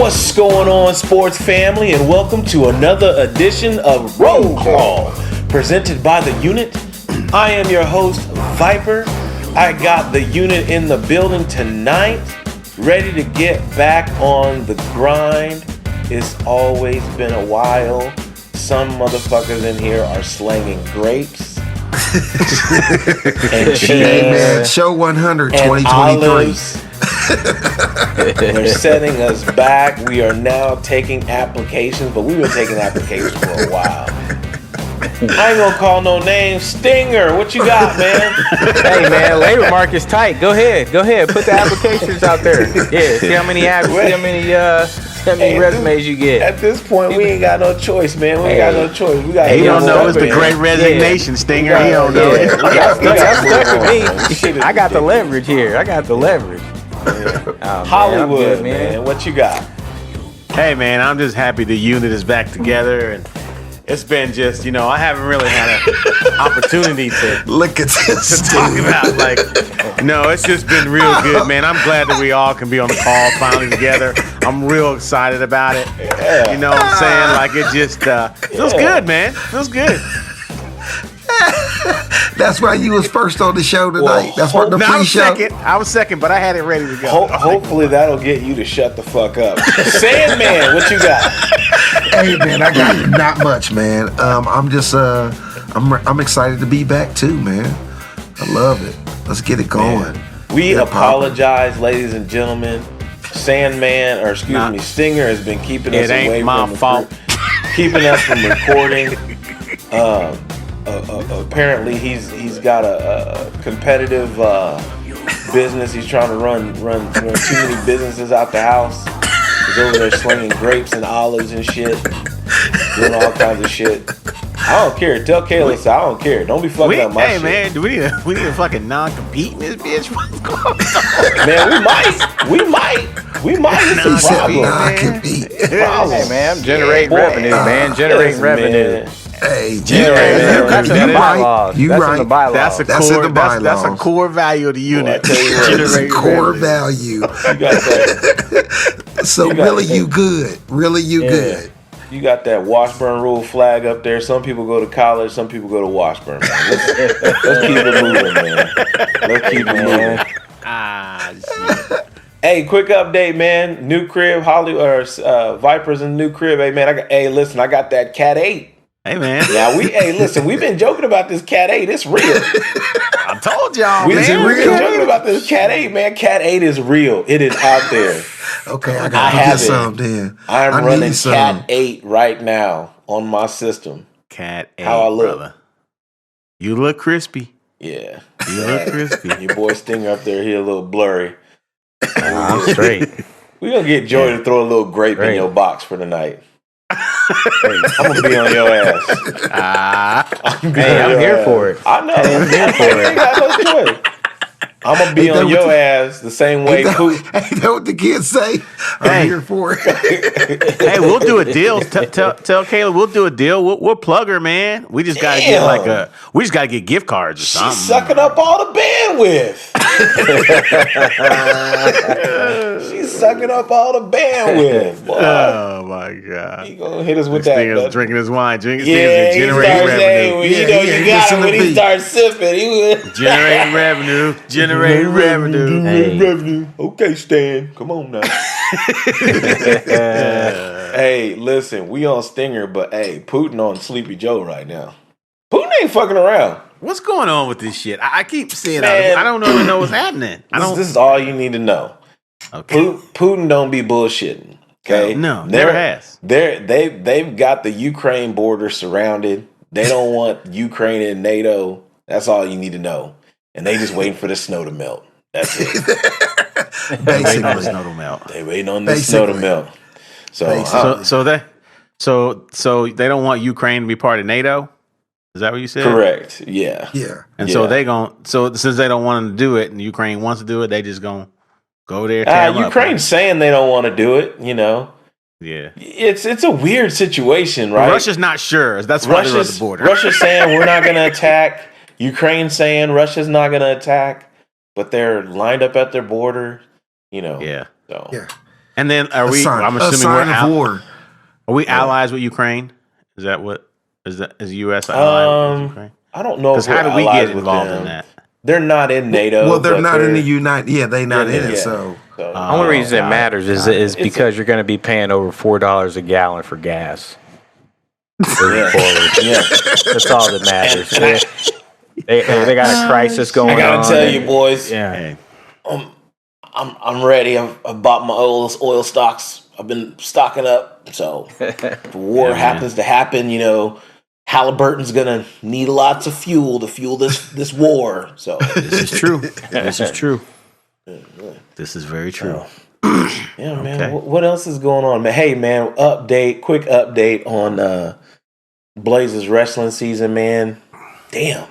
What's going on, sports family, and welcome to another edition of Roll Call, presented by The Unit. I am your host, Viper. I got The Unit in the building tonight, ready to get back on the grind. It's always been a while. Some motherfuckers in here are slanging grapes and cheese. Hey man, show 100 and 2023. olives. They're setting us back. We are now taking applications, but we've been taking applications for a while. I ain't gonna call no names. Stinger, what you got, man? Hey man, labor market's tight. Go ahead. Put the applications out there. Yeah, see how many resumes you get. At this point, we ain't got no choice, man. We ain't got no choice. We got. He don't know it's the great resignation, Stinger. He don't know it. Y'all stuck with me. I got the leverage here. Oh, Hollywood, man. What you got? Hey man, I'm just happy the unit is back together, and it's been just, I haven't really had an opportunity to Look at this. talk about it's just been real good, man. I'm glad that we all can be on the call finally together. I'm real excited about it. Yeah. You know what I'm saying? Like it just feels good, man. Feels good. That's why you was first on the show tonight. Well, That's what the pre-show. I was second, but I had it ready to go. Hopefully that'll get you to shut the fuck up. Sandman, what you got? Hey man, I got not much, man. I'm just I'm excited to be back too, man. I love it. Let's get it going. Man, we apologize, ladies and gentlemen. Stinger has been keeping us away ain't my from fault. Keeping us from recording. Apparently he's got a competitive business. He's trying to run too many businesses out the house. He's over there slinging grapes and olives and shit, doing all kinds of shit. I don't care. Tell Kayla, I don't care. Don't be fucking up my shit. Hey man, do we need a fucking non-compete in this bitch? What's going on? Man, we might. It's a problem. Hey man, generating revenue, man. Generating revenue. Hey, That's in the bylaws. You That's right. in the bylaws. That's a core value of the unit. That's a core value. You got that. So really, you good. Really, you good. You got that Washburn rule flag up there. Some people go to college, some people go to Washburn. Man. Let's keep it moving, man. Let's keep it moving. Hey, quick update, man. New crib, Vipers in the new crib. Hey, man, I got that Cat 8. Hey, man. Yeah, we've been joking about this Cat 8. It's real. I told y'all, We've man. been joking about this Cat 8, man. Cat 8 is real. It is out there. Okay, I gotta get some then. I'm running Cat 8 right now on my system. Cat 8, How I look? brother. You look crispy. Yeah. You look crispy. Your boy Stinger up there, he a little blurry. I'm straight. We're going to get Joy to throw a little grape in your box for the night. I'm going to be on your ass. I'm here for it. I know. I'm here for it. You got no choice. I'm going to be on your ass the same way. Hey, that what the kids say? I'm here for it. Hey, we'll do a deal. Tell Kayla we'll do a deal. We'll plug her, man. We just gotta get gift cards or something. She's sucking up all the bandwidth. She's sucking up all the bandwidth. Boy. Oh my god! He gonna hit us with this that. Thing is drinking his wine. Yeah, he starts saying, you got him when he starts sipping. Generating revenue. Generating revenue. Revenue. Okay, Stan. Come on now. Hey, listen, we on Stinger, but hey, Putin on Sleepy Joe right now. Putin ain't fucking around. What's going on with this shit? I keep seeing Man, I don't even know what's happening. This is all you need to know. Okay. Putin don't be bullshitting. Okay, no, never has. They've got the Ukraine border surrounded. They don't want Ukraine in NATO. That's all you need to know. And they just waiting for the snow to melt. That's it. They waiting on the snow to melt. They waiting on the snow to melt. So they don't want Ukraine to be part of NATO. Is that what you said? Correct. Yeah. And so since they don't want them to do it, and Ukraine wants to do it, they just gonna go there. Ukraine's saying they don't want to do it. Yeah. It's a weird situation, right? Well, Russia's not sure. That's why they're at the border. Russia's saying we're not going to attack. Ukraine's saying Russia's not going to attack, but they're lined up at their border. Yeah. So. Yeah. And then are A we? sign, I'm a assuming sign we're of war. Are we allies with Ukraine? Is that what? Is the U.S. allied with Ukraine? I don't know Because if we're how do we allies get with involved them. in that? They're not in NATO. Well, they're but not in the United. Yeah, they not in it. Yeah. So Only reason it matters is because you're going to be paying over $4 a gallon for gas. Moving forward. Yeah. That's all that matters. They got a crisis going on. I gotta tell you, boys. Yeah. Hey, I'm ready. I've bought my oil stocks. I've been stocking up. So if war happens to happen, Halliburton's gonna need lots of fuel to fuel this war. So this is true. This is true. This is very true. yeah, man. What else is going on, man? Hey, man. Quick update on Blaze's wrestling season, man. Damn,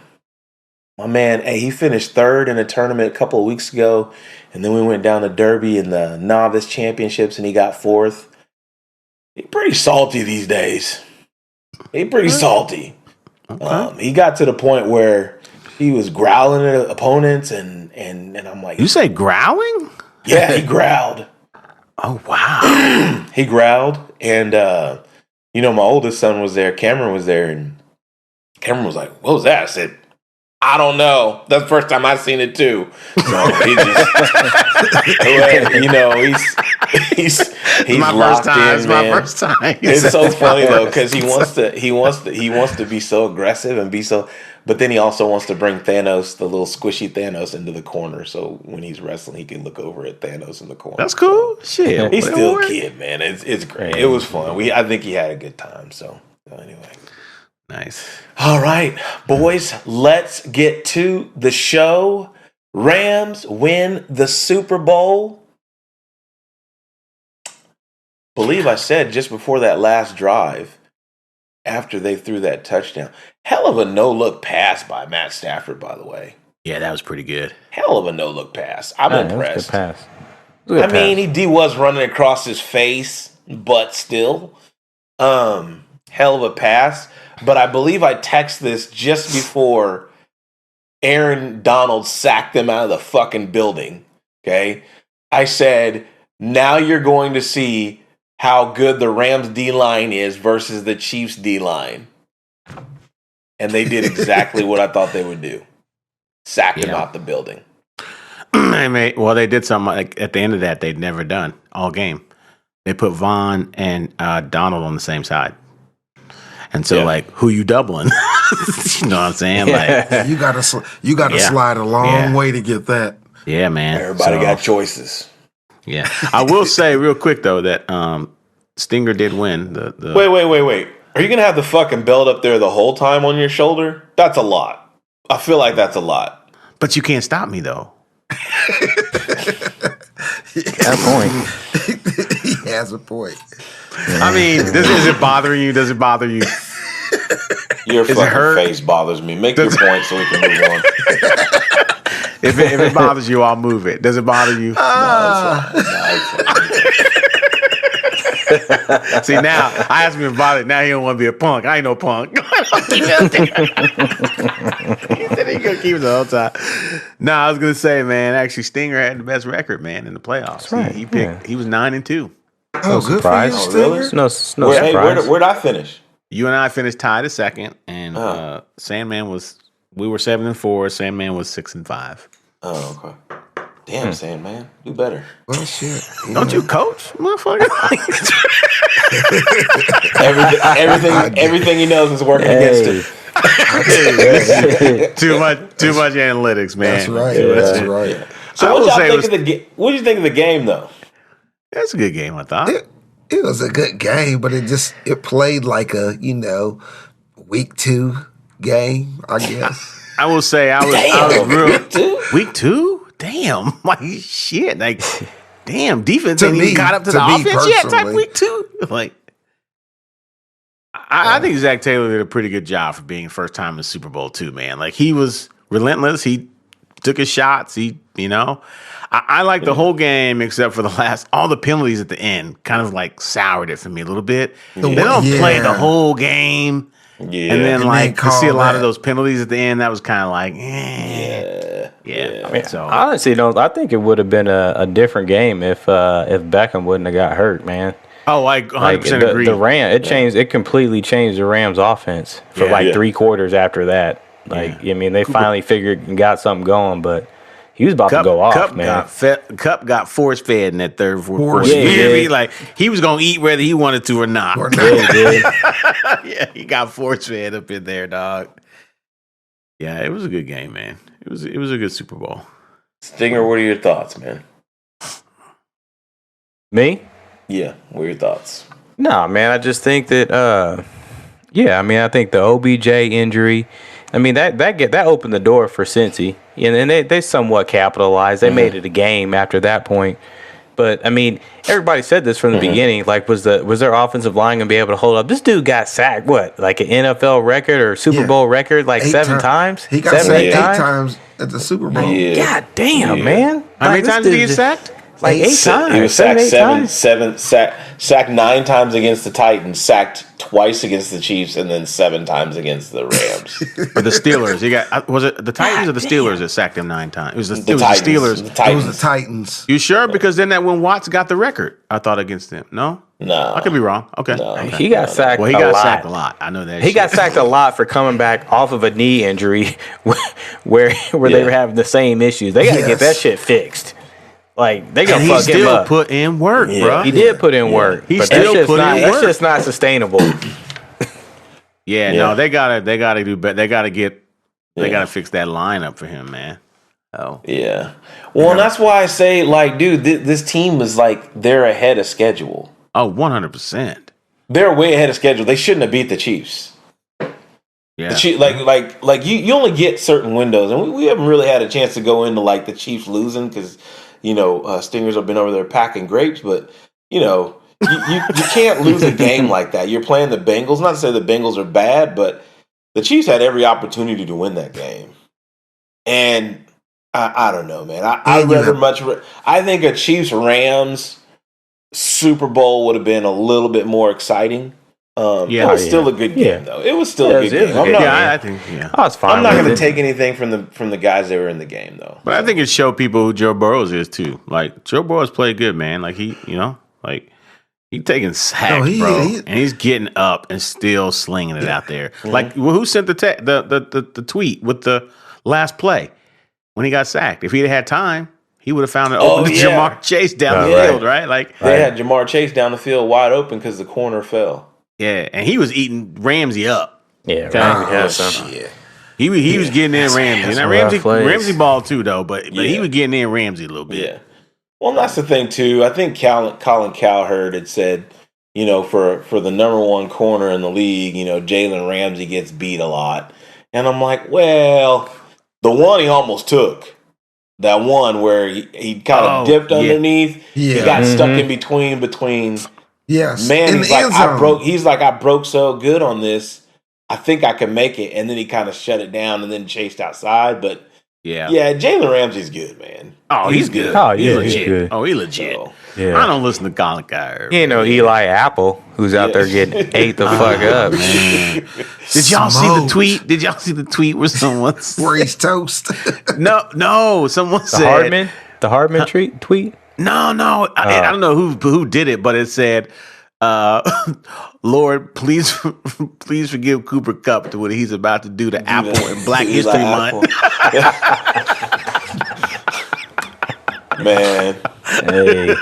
my man. Hey, he finished third in a tournament a couple of weeks ago, and then we went down to Derby in the novice championships, and he got fourth. He's pretty salty these days. He's pretty salty. Okay. He got to the point where he was growling at opponents, and I'm like, You say growling? yeah, he growled. Oh wow. He growled, and my oldest son was there. Cameron was there, and Cameron was like, "What was that?" I said, "I don't know. That's the first time I've seen it too." So he just, he's my locked first time. in, It's man. my first time. It's so funny though because he wants to be so aggressive and be so, but then he also wants to bring Thanos, the little squishy Thanos, into the corner. So when he's wrestling, he can look over at Thanos in the corner. That's cool. Shit. He's still a kid, man. It's great. It was fun. I think he had a good time. So anyway, Nice. all right, boys, let's get to the show. Rams win the Super Bowl. Believe I said just before that last drive, after they threw that touchdown. Hell of a no-look pass by Matt Stafford, by the way. Yeah, that was pretty good. Hell of a no-look pass. I'm impressed. Good pass. I mean, he was running across his face, but still, hell of a pass. But I believe I texted this just before Aaron Donald sacked them out of the fucking building. Okay, I said, now you're going to see how good the Rams D-line is versus the Chiefs D-line. And they did exactly what I thought they would do. Sacked him out the building. Well, they did something like at the end of that they'd never done all game. They put Vaughn and Donald on the same side. And so, who you doubling? You know what I'm saying? Like, you gotta slide a long way to get that. Yeah, man. Everybody got choices. Yeah, I will say real quick though that Stinger did win. The Wait. Are you gonna have the fucking belt up there the whole time on your shoulder? That's a lot. I feel like that's a lot. But you can't stop me though. That point. He has a point. I mean, is it bothering you? Does it bother you? Your Is it fucking hurt? face bothers me. Make your point so we can move on. If it bothers you, I'll move it. Does it bother you? See, now I asked him about it. Now he don't want to be a punk. I ain't no punk. He said he gonna keep it the whole time. No, I was gonna say, man. Actually, Stinger had the best record, man, in the playoffs. That's right. He picked. He was 9-2. Oh, good surprise. for you, really? Stinger. No surprise. Where'd I finish? You and I finished tied at second, and Sandman was. We were 7-4. Sandman was 6-5. Oh, okay. Damn, Sandman, do better. Well, shit. Don't you coach, motherfucker? Everything he knows is working against him. too much analytics, man. That's right. Too much. That's right. So what did you think of the game, though? That's a good game, I thought. It was a good game, but it played like a week 2 game, I guess. I will say I was real Week 2? Week 2? Damn, like shit, like damn, defense To ain't me- even got up to to the me offense yet. Type personally. week 2, like I think Zach Taylor did a pretty good job for being first time in Super Bowl too, man. Like he was relentless. He took his shots. I like the whole game except for all the penalties at the end kind of like soured it for me a little bit. They don't play the whole game. Yeah. And then And to see a call lot that. of those penalties at the end, that was kind of like, Yeah. I mean, So honestly, I think it would have been a different game if Beckham wouldn't have got hurt, man. oh, I 100% agree. The it completely changed the Rams' offense for Yeah. 3 quarters after that. I mean, they finally figured and got something going, but he was about to go off, man. Cup got force fed in that third, fourth quarter. Force fed. You hear me? Yeah. Like he was gonna eat whether he wanted to or not. Or not. Yeah, he did. Yeah, he got force fed up in there, dog. Yeah, it was a good game, man. It was a good Super Bowl. Stinger, what are your thoughts, man? Me? Yeah, what are your thoughts? No, man. I just think that, I think the OBJ injury, that opened the door for Cincy, and they somewhat capitalized. They made it a game after that point. But I mean, everybody said this from the beginning. Like, was their offensive line gonna be able to hold up? This dude got sacked. What, like an NFL record or Super Bowl record, like 7 times? He got sacked 8 times at the Super Bowl. Yeah. God damn, man! How many Like, times this did he dude get sacked? Like 8 times. He was sacked sacked 9 times against the Titans, sacked twice against the Chiefs, and then 7 times against the Rams. Or the Steelers. He got was it the Titans or the Steelers that sacked him 9 times? It was the Titans. Steelers. The It was Titans. the Titans. You sure? Because then that when Watts got the record, I thought against them. No, No. I could be wrong. Okay. No. Okay. He got sacked. Well, he got sacked a lot. I know that. He got sacked a lot for coming back off of a knee injury where they were having the same issues. They got to get that shit fixed. Like, they gonna And he fuck him still up. put in work, bro. He did put in work. He but still that's put in That's work. just not sustainable. Yeah, Yeah. no, they gotta do better. They gotta fix that lineup for him, man. Oh, Yeah. Well, and that's why I say, like, dude, this team is like, they're ahead of schedule. 100%. They're way ahead of schedule. They shouldn't have beat the Chiefs. Yeah, The Chiefs, like you only get certain windows, and we haven't really had a chance to go into like the Chiefs losing because Stingers have been over there packing grapes, but you can't lose a game like that. You're playing the Bengals. Not to say the Bengals are bad, but the Chiefs had every opportunity to win that game, and I don't know, man. I think a Chiefs Rams Super Bowl would have been a little bit more exciting. It was still a good game, though. It was still a good game. I think. Yeah, I was fine. I'm not with going it. to take anything from the guys that were in the game, though. but I think it showed people who Joe Burrows is too. Like Joe Burrows played good, man. Like he taking sacks, bro, and he's getting up and still slinging it out there. Mm-hmm. Like who sent the tweet with the last play when he got sacked? If he'd had time, he would have found an open to Jamar Chase down the field, right? Like they had Jamar Chase down the field wide open because the corner fell. yeah, and he was eating Ramsey up. Yeah, Shit. He was getting in Ramsey. Now rough plays. Ramsey ball too though, but he was getting in Ramsey a little bit. Yeah. Well, that's the thing too. I think Colin Cowherd had said, for the number 1 corner in the league, Jalen Ramsey gets beat a lot, and I'm like, well, the one he almost took, that one where he kind of dipped underneath, he got stuck in between. Yes, Man, in he's the like, end zone. I broke so good on this. I think I can make it. And then he kind of shut it down and then chased outside. But yeah, Jalen Ramsey's good, man. Oh, he's good. Oh, he's yeah, legit. he's good. Oh, he's legit. So, Yeah. I don't listen to Colin Cowherd. He ain't no Eli Apple who's out there getting ate the fuck up. Man. Did y'all see the tweet? Did y'all see the tweet where someone Where he's toast. No, someone said The Hardman tweet? No. I don't know who did it, but it said, Lord, please forgive Cooper Kupp to what he's about to do to Apple and Black History Month. Man. Hey.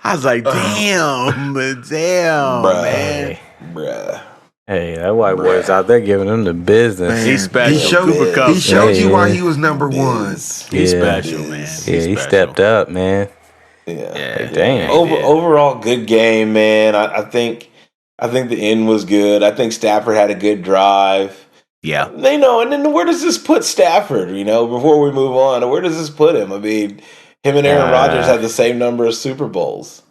I was like, damn, man. Bruh. Hey, that white boy's out there giving them the business. He's special. Cooper Kupp. He showed you why he was number 1. He's special, man. Yeah, he stepped up, man. Yeah. Damn. Overall, good game, man. I think the end was good. I think Stafford had a good drive. Yeah. And then where does this put Stafford, before we move on? Where does this put him? I mean, him and Aaron Rodgers had the same number of Super Bowls.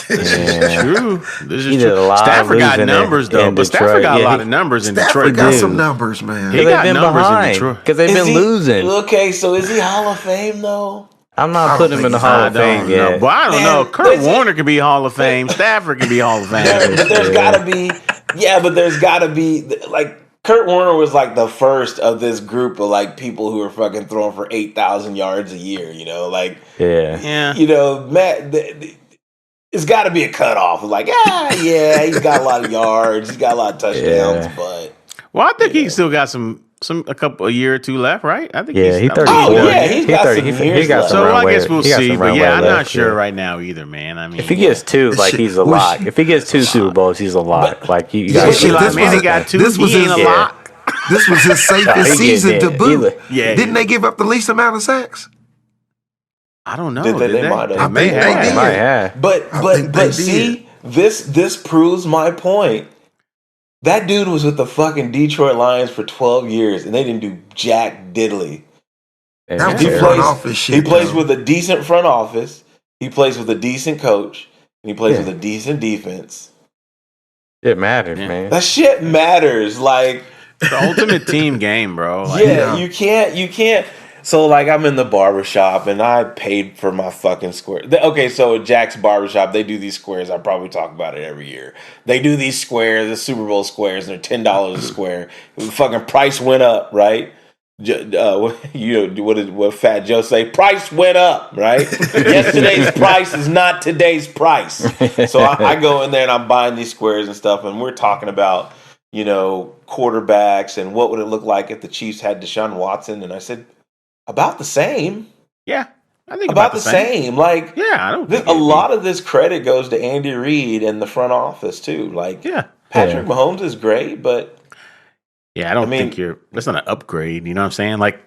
Yeah. True. This He is did true. a lot Stafford got losing numbers, though. in But Stafford Detroit. got a Yeah, lot of numbers in Stafford Detroit. got dude. some numbers, man. He They've got been numbers in behind Detroit. because they've been losing. Okay, so is he Hall of Fame, though? I'm not I putting don't him in the think Hall I of Fame don't yet. know. But I don't Man, know. Kurt is it- Warner can be Hall of Fame. Stafford can be Hall of Fame. But there's got to be Yeah, but there's got to be like Kurt Warner was like the first of this group of like people who are fucking throwing for 8,000 yards a year. You know, like Yeah. You know, Matt. It's got to be a cutoff. Like, yeah, he's got a lot of yards, he's got a lot of touchdowns, but well, I think he still got a year or two left, right? I think he's 34. Oh yeah, he's got some years he got left. some So I runway. guess we'll He got see. some But runway yeah, I'm not left, sure right now either, man. I mean, If he gets two, like he's a lock. If he gets two Super Bowls, he's a lock. Like you Yeah, guys. shit, Eli Manning got two. this was He ain't his- a lock. This was his safest he season to did. boot. Yeah. Didn't they give up the least amount of sacks? I don't know. Did they? Did They might have. I think they did. Might have. But think they see, this proves my point. That dude was with the fucking Detroit Lions for 12 years, and they didn't do jack diddly. That was He a Yeah. front plays. office shit. He plays though. with a decent front office. He plays with a decent coach, and he plays Yeah. with a decent defense. It matters, man. That shit matters. Like, the ultimate team game, bro. Like, yeah, you can't. So, like, I'm in the barbershop, and I paid for my fucking square. Okay, so at Jack's Barbershop, they do these squares. I probably talk about it every year. They do these squares, the Super Bowl squares, and they're $10 a square. The fucking price went up, right? What Fat Joe say? Price went up, right? Yesterday's price is not today's price. So I go in there and I'm buying these squares and stuff, and we're talking about, quarterbacks and what would it look like if the Chiefs had Desean Watson, and I said about the same. Yeah, I think About the same. Like, Yeah, I don't think a lot of this credit goes to Andy Reid and the front office too. Like, Yeah. Patrick Mahomes is great, but Yeah, I don't mean- think that's not an upgrade. You know what I'm saying? Like,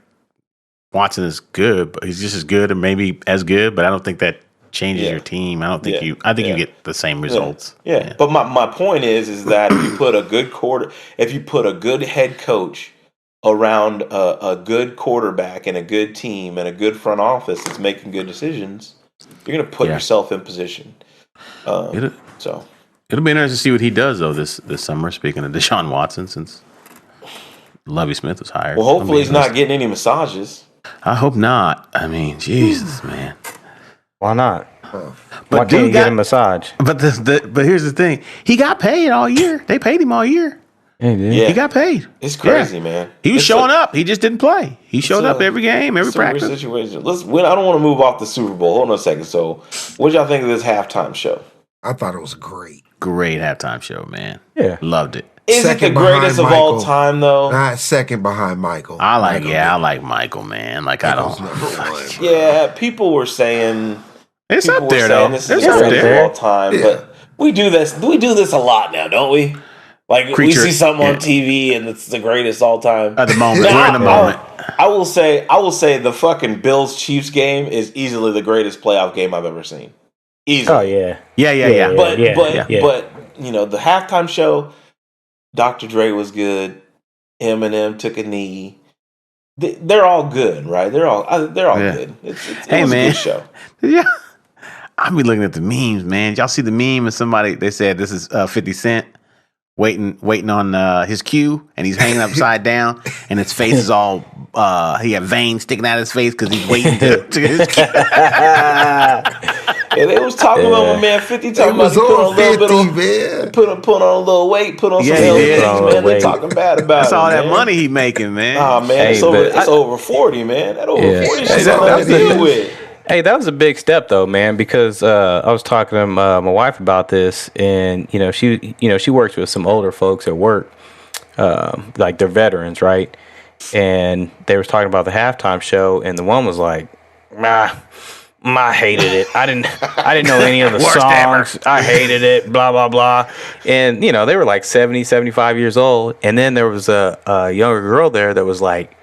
Watson is good, but he's just as good and maybe as good, but I don't think that changes Yeah. your team. I don't think Yeah. I think Yeah. you get the same results. Yeah. But my point is that if you put a good head coach around a good quarterback and a good team and a good front office that's making good decisions, you're going to put Yeah. yourself in position. It'll, So it'll be interesting to see what he does though this summer. Speaking of Deshaun Watson, since Lovie Smith was hired. well, hopefully he's It'll be not getting any massages. I hope not. I mean, Jesus, man. Why not? But Why can't dude you get got- a massage? But but here's the thing: he got paid all year. They paid him all year. Yeah, dude. Yeah. He got paid. It's crazy, Yeah. man. He was It's showing a- up. He just didn't play. He showed a- up every game, every It's a weird practice. situation. I don't want to move off the Super Bowl. Hold on a second. So, what y'all think of this halftime show? I thought it was great. Great halftime show, man. Yeah. Loved it. Is it the Second greatest of behind all Michael. time, though? Not second behind Michael. I like Michael Michael, man. Like Michael's I number don't. one. Yeah, people were saying It's people up were there saying though. this It's is the up greatest there. of all time, Yeah. but we do this a lot now, don't we? Like Creature- we see something yeah. on TV and it's the greatest all time. At the moment, Now, we're in the moment. I will say the fucking Bills Chiefs game is easily the greatest playoff game I've ever seen. Easily. Oh yeah. Yeah. But yeah, but yeah. but the halftime show, Dr. Dre was good. Eminem took a knee. They're all good, right? They're all Yeah. good. It Hey, was man. a good show. Yeah. I be looking at the memes, man. Y'all see the meme and somebody they said this is 50 Cent waiting on his cue and he's hanging upside down and his face is all he had veins sticking out of his face because he's waiting to get his cue. Yeah, they was talking about my man 50, It talking about was he put on a on little 50, bit of man. put on a little weight, put on some Yeah, he healthy did. things, Put on a man. They weight. talking bad about That's it, all that man. money he making, man. Oh man, Hey, it's over. but It's over 40, man. That over Yeah. 40 Hey, shit's that- all I that's deal a- with. Hey, that was a big step though, man, because I was talking to my wife about this, and she works with some older folks at work, like they're veterans, right? And they was talking about the halftime show, and the one was like, I hated it. I didn't know any of the Worst songs. I hated it, blah, blah, blah. And, they were like 70, 75 years old. And then there was a younger girl there that was like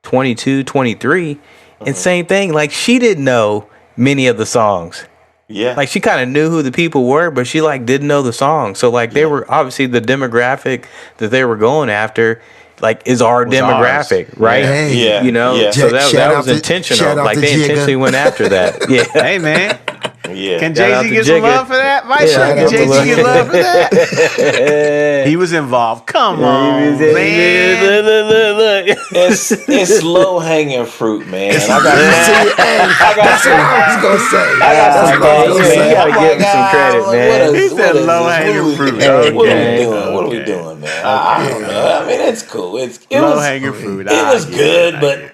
22, 23. And same thing, like she didn't know many of the songs. Yeah. Like she kind of knew who the people were, but she like didn't know the songs. So like they were obviously the demographic that they were going after, like is our Was demographic, ours. right? Hey. Yeah. You know, Yeah. so Shout that out was to- intentional. shout out Like to they Jigga. intentionally went after that. Yeah. Hey, man. Yeah. Can Shout out Jay-Z to get some Jigga. love for that? Mike, Yeah, can Jay-Z get love for that? He was involved. Come on, man. Look. It's low hanging fruit, man. That's what I was gonna say. That's what I was gonna say. You gotta I'm give him some like, credit, what man. He said low-hanging fruit. What are we Okay. doing? What are we doing, man? I don't know. I mean, it's cool. It Low was hanging fruit. it was good, but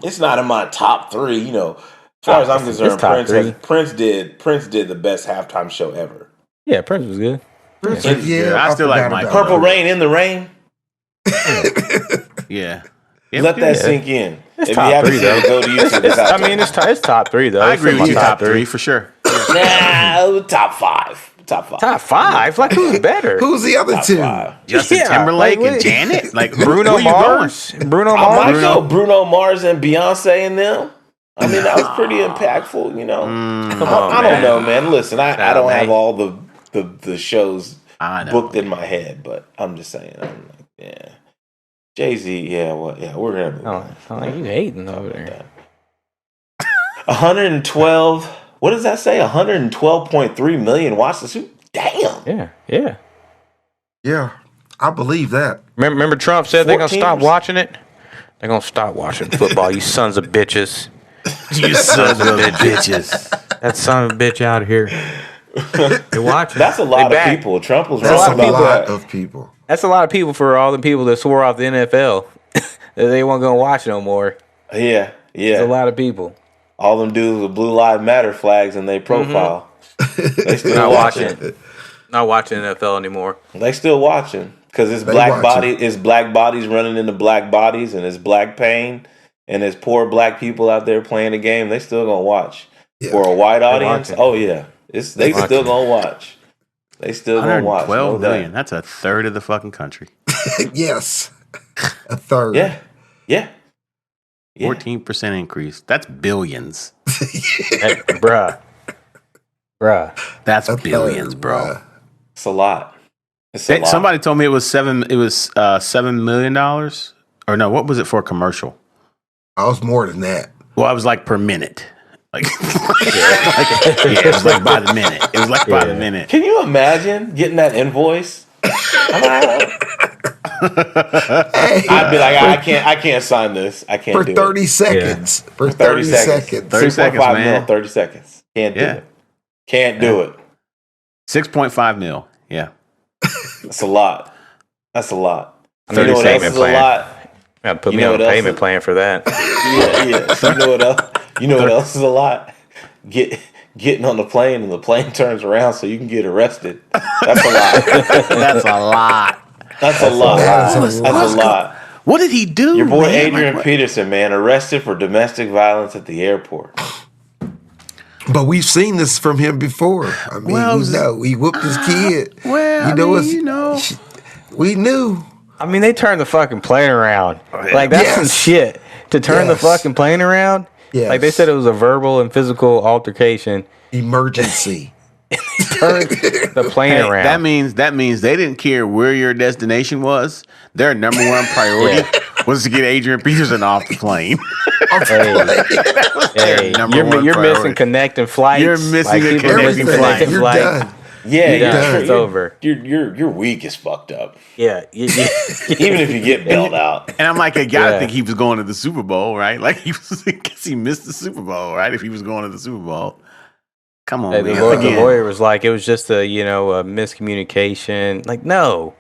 it's not in my top three. You know, as far as I'm concerned, top three. Prince did the best halftime show ever. Yeah, Prince was good. I still like Michael. Purple Rain in the Rain. Yeah. Let that sink in. It's If you top haven't three, seen it, though. go to YouTube. It's I mean, it's top three though. I It's agree in with my you. Top three for sure. top five. Top five. Like who's better? Who's the other two? Five. Justin Yeah, Timberlake like, and Janet? Like Bruno where you Mars. Bruno I might Mars. go Bruno Mars and Beyonce and them. I mean, that was pretty impactful, you know. Come on, I don't man. know, man. Listen, I don't have man. all the shows I know. booked in my head, but I'm just saying. I'm like, yeah. Jay-Z, we're gonna move on. Oh, like you hating over there. 112. What does that say? 112.3 million watched the Super. Damn. Yeah. Yeah, I believe that. Remember Trump said they're gonna 14 stop watching it. They're gonna stop watching football. You sons of bitches. You sons of bitches. That son of a bitch out of here. You're watching. That's a lot They of back. people. Trump was That's wrong a about lot that. of people. That's a lot of people for all the people that swore off the NFL. that they weren't gonna watch no more. Yeah. It's a lot of people. All them dudes with Blue Lives Matter flags in their profile. They still Not watching. watching. Not watching NFL anymore. They still watching because it's They black watching. body. It's black bodies running into black bodies, and it's black pain, and it's poor black people out there playing the game. They still gonna watch Yeah. for a white audience. watching. Oh yeah, they still gonna watch. They still gonna watch. 112 no doubt. million. That's a third of the fucking country. Yes, a third. Yeah. 14% increase. That's billions. Hey, bruh. That's A billions, third, bro. bruh. It's a lot. It's a lot. Somebody told me it was $7 million. Or no, what was it for a commercial? I was more than that. Well, I was like per minute. Like, it was like by the minute. It was like by the minute. Can you imagine getting that invoice? I'd be like, I can't sign this. I can't For do 30 it. seconds. For 30 30 seconds. seconds. 30 seconds, 6.5 man. mil, 30 seconds. Can't do Yeah. it. Can't do it. 6.5 mil. Yeah. That's a lot. That's a lot. I know You know your what else payment is a plan. lot? Gotta put You me know on a what else payment is- plan for that. Yeah. You know what else? You know what else is a lot? Getting on the plane and the plane turns around so you can get arrested. That's a lot. That's a lot. That's a lot. That's a That's a lot. What did he do? Your boy man? Adrian Like, what- Peterson, man, arrested for domestic violence at the airport. But we've seen this from him before. I mean, Well, we know. He whooped his kid. Well, you know what's- you know. We knew. I mean, they turned the fucking plane around. Like, that's some Yes. shit. To turn the Yes. fucking plane around? Yes. Like, they said it was a verbal and physical altercation. Emergency. Turned the plane Hey, around. that means they didn't care where your destination was. Their number one priority was to get Adrian Peterson off the plane. Hey, number you're one missing priority. connecting flights. You're missing a people connecting missing flight. connecting You're flights. done. Yeah, You're done. It's over. Your week is fucked up. Yeah. Even if you get bailed out. And I'm like, I gotta Yeah. think he was going to the Super Bowl, right? Like he was, I guess he missed the Super Bowl, right? If he was going to the Super Bowl, come on, Hey, man. the Again. lawyer was like, it was just a miscommunication. Like, no.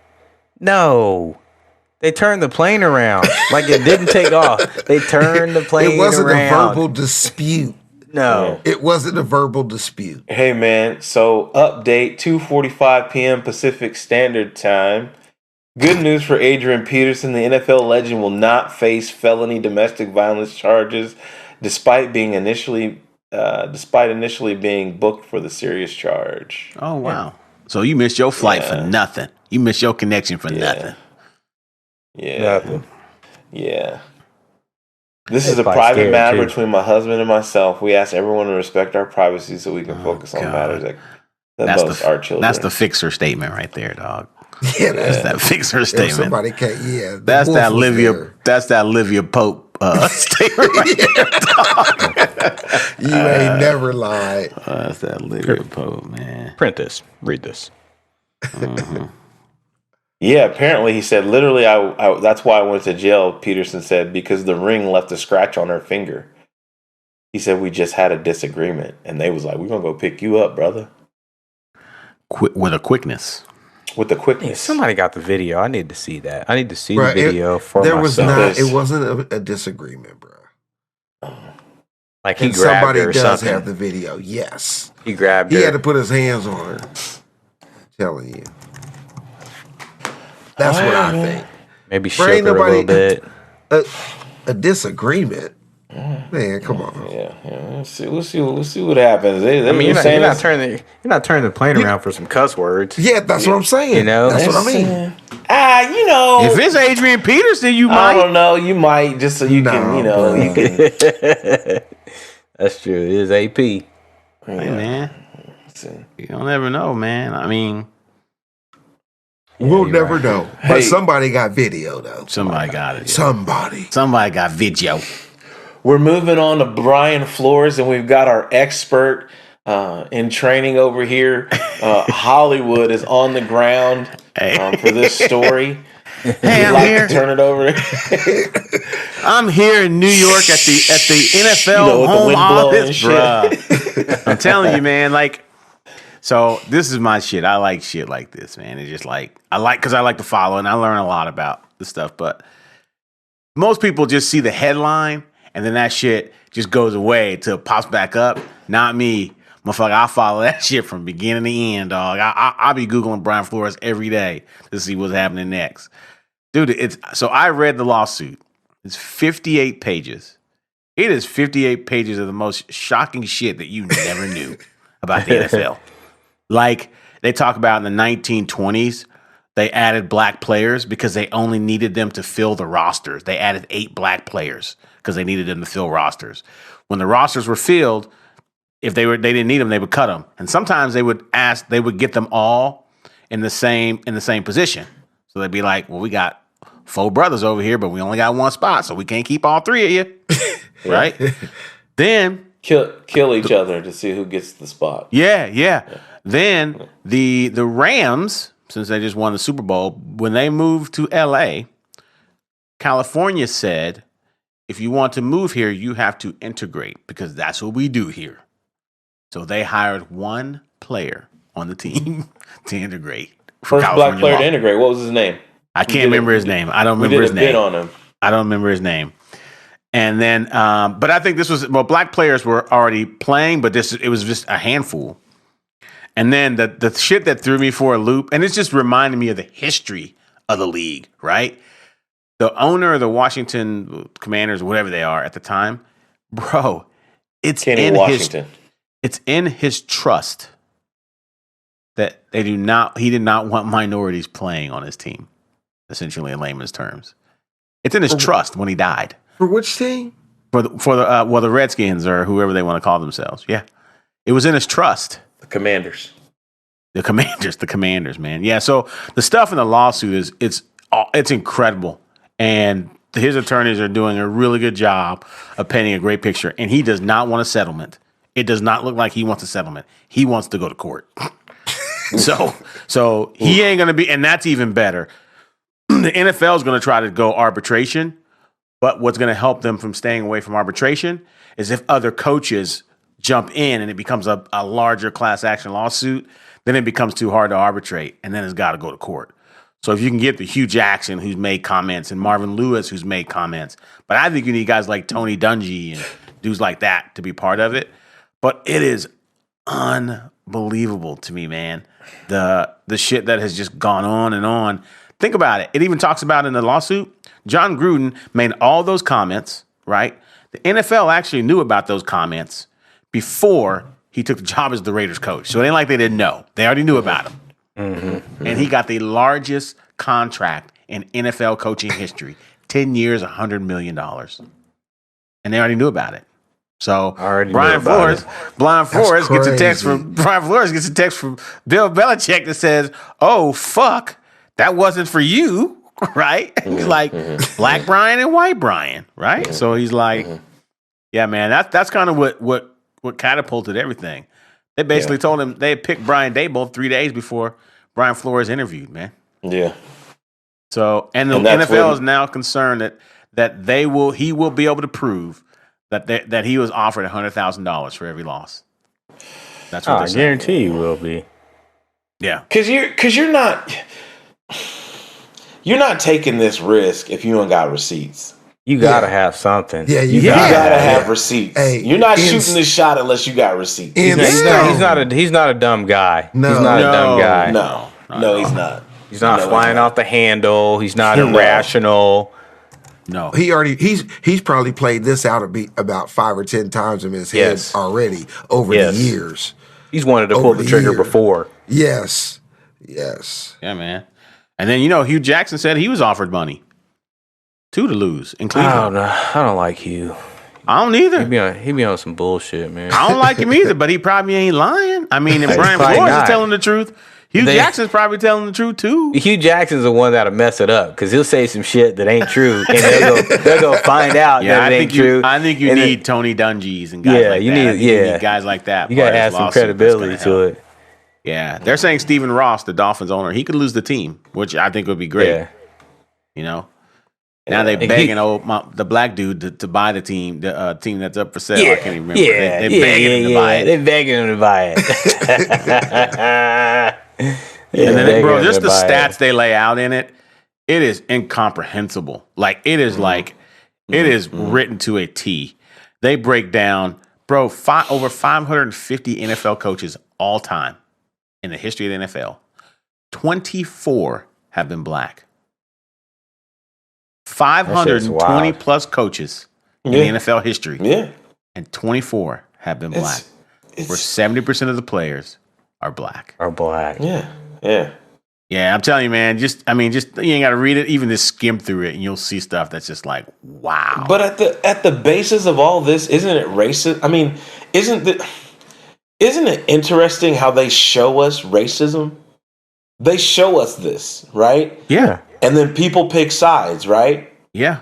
They turned the plane around. Like, it didn't take off. They turned the plane It wasn't around. a verbal dispute. No. It wasn't a verbal dispute. Hey man, so update 2:45 p.m. Pacific Standard Time. Good news for Adrian Peterson. The NFL legend will not face felony domestic violence charges, despite initially being booked for the serious charge. Oh wow! So you missed your flight Yeah. for nothing. You missed your connection for nothing. Yeah, Nothing. yeah. This is a probably private scared, matter too. between my husband and myself. We ask everyone to respect our privacy so we can focus on God. matters that That's most our children. That's the fixer statement right there, dog. Yeah, That's that fixer if statement. somebody can't. Yeah, the That's wolf that was Livia. there. That's that Livia Pope statement. You ain't never lied. That's that lyric poet, man. Print this. Read this. Yeah, apparently he said, literally, I that's why I went to jail, Peterson said, because the ring left a scratch on her finger. He said, we just had a disagreement. And they was like, we're going to go pick you up, brother. With a quickness. With the Hey, quickness. somebody got the video. I need to see that. I need to see Bro, the video for there myself. It wasn't a disagreement, bro. Like he And grabbed somebody her or does something. have the video. Yes, He grabbed he her. had to put his hands on her. Telling you, that's what I think. Maybe Bro, shook ain't her a little bit. A disagreement, man. Come on. Yeah. We'll see what happens. I mean, you're not turning the plane around for some cuss words. Yeah, that's what I'm saying. You know? That's what I mean. You know. If it's Adrian Peterson, you I might. don't know. You might just so you can, you know, you can. That's true. It is AP. Hey, man. You don't ever know, man. I mean, We'll never know. But Hey. somebody got video though. somebody got it. Somebody. Somebody got video. We're moving on to Brian Flores, and we've got our expert in training over here. Hollywood is on the ground for this story. Hey, I'm like here. to turn it over. I'm here in New York at the NFL You know, with the home wind blowing and office, shit. bruh. I'm telling you, man. Like, so this is my shit. I like shit like this, man. It's just like because I like to follow and I learn a lot about this stuff. But most people just see the headline and then that shit just goes away till it pops back up. Not me, motherfucker. I follow that shit from beginning to end, dog. I'll be googling Brian Flores every day to see what's happening next. Dude, so I read the lawsuit. It's 58 pages. It is 58 pages of the most shocking shit that you never knew about the NFL. Like, they talk about in the 1920s, they added black players because they only needed them to fill the rosters. They added 8 black players because they needed them to fill rosters. When the rosters were filled, if they didn't need them, they would cut them. And sometimes they would get them all in the same position. So they'd be like, well, we got 4 brothers over here, but we only got 1 spot, so we can't keep all 3 of you. Right? Then kill each other to see who gets the spot. yeah. Then the Rams, since they just won the Super Bowl, when they moved to LA, California said, if you want to move here, you have to integrate because that's what we do here. So they hired 1 player on the team to integrate. First black player to integrate. What was his name? I can't remember his name. I don't remember his name. We did a bid on him. I don't remember his name. And then, but I think this was, black players were already playing, but it was just a handful. And then the shit that threw me for a loop, and it's just reminding me of the history of the league, right? The owner of the Washington Commanders, whatever they are at the time, bro, it's Kenny in Washington. It's in his trust that he did not want minorities playing on his team, essentially in layman's terms. It's in his trust when he died. For which team? For the Redskins or whoever they want to call themselves. Yeah. It was in his trust. The Commanders. The Commanders, man. Yeah, so the stuff in the lawsuit it's incredible. And his attorneys are doing a really good job of painting a great picture. And he does not want a settlement. It does not look like he wants a settlement. He wants to go to court. So he ain't going to be, and that's even better. The NFL is going to try to go arbitration, but what's going to help them from staying away from arbitration is if other coaches jump in and it becomes a larger class action lawsuit, then it becomes too hard to arbitrate, and then it's got to go to court. So if you can get the Hugh Jackson who's made comments and Marvin Lewis who's made comments, but I think you need guys like Tony Dungy and dudes like that to be part of it. But it is unbelievable to me, man. The shit that has just gone on and on. Think about it. It even talks about in the lawsuit, John Gruden made all those comments, right? The NFL actually knew about those comments before he took the job as the Raiders coach. So it ain't like they didn't know. They already knew about him. Mm-hmm. And he got the largest contract in NFL coaching history. 10 years, $100 million. And they already knew about it. So Brian Flores gets a text from Bill Belichick that says, "Oh fuck, that wasn't for you." right? He's like Black Brian and White Brian, right? So he's like, yeah, man, that's kind of what catapulted everything. They basically told him they had picked Brian Daboll 3 days before Brian Flores interviewed, man. Yeah. So and the NFL is now concerned that he will be able to prove that he was offered $100,000 for every loss. That's what they're saying. I guarantee you will be. Yeah, because you're not taking this risk if you don't got receipts. You gotta have something. Yeah, you gotta have receipts. Hey, you're not shooting this shot unless you got receipts. He's not a dumb guy. No. He's not a dumb guy. No, he's not. He's not flying off the handle. He's not irrational. No, he's probably played this out about 5 or 10 times in his head already over the years. He's wanted to pull the trigger before. Yes. Yeah, man. And then Hugh Jackson said he was offered money to lose in Cleveland. I don't like Hugh. I don't either. He be on some bullshit, man. I don't like him either, but he probably ain't lying. I mean, if Brian Flores is telling the truth, Hugh Jackson's probably telling the truth too. Hugh Jackson's the one that'll mess it up because he'll say some shit that ain't true, and they'll go find out that it ain't true. I think you need Tony Dungy's and guys like that. You need guys like that. You gotta add some credibility to it. Yeah, they're saying Stephen Ross, the Dolphins owner, he could lose the team, which I think would be great. Yeah. Now they're begging the black dude to buy the team, the team that's up for sale. I can't even remember. They're begging him to buy it. They're begging him to buy it. And then, bro, just the stats they lay out in it, it is incomprehensible. Like it is it is written to a T. They break down, bro, over 550 NFL coaches all time in the history of the NFL. 24 have been black. 520 plus coaches in the NFL history. Yeah. And 24 have been black. Where 70% of the players are black. Yeah. Yeah, I'm telling you, man. Just you ain't got to read it. Even just skim through it, and you'll see stuff that's just like, wow. But at the basis of all this, isn't it racist? I mean, isn't it interesting how they show us racism? They show us this, right? Yeah. And then people pick sides, right? Yeah.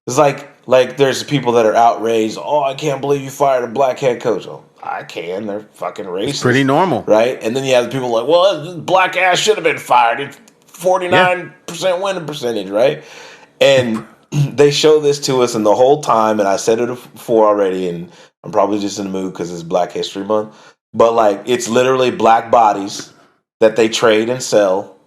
It's like there's people that are outraged. Oh, I can't believe you fired a black head coach. Oh, I can. They're fucking racist. It's pretty normal. Right? And then you have people like, well, black ass should have been fired. It's 49% winning percentage, right? And they show this to us, and the whole time, and I said it before already, and I'm probably just in the mood because it's Black History Month, but it's literally black bodies that they trade and sell,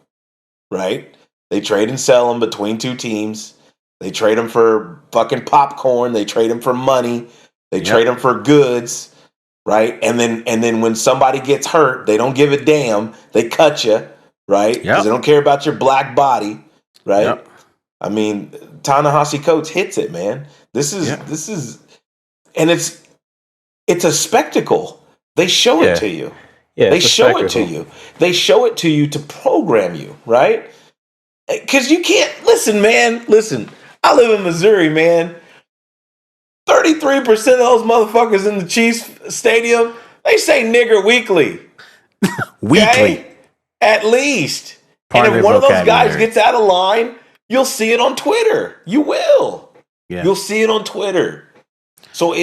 right? They trade and sell them between two teams. They trade them for fucking popcorn. They trade them for money. They trade them for goods, right? And then when somebody gets hurt, they don't give a damn. They cut you, right? Because they don't care about your black body, right? Yep. I mean, Ta-Nehisi Coates hits it, man. This is, and it's a spectacle. They show it to you. Yeah, they show it to you. They show it to you to program you, right? Because you can't listen, man. Listen, I live in Missouri, man. 33% of those motherfuckers in the Chiefs stadium, they say nigger weekly. Weekly. At least. And if one of those guys gets out of line, you'll see it on Twitter. You will. Yeah. You'll see it on Twitter. So are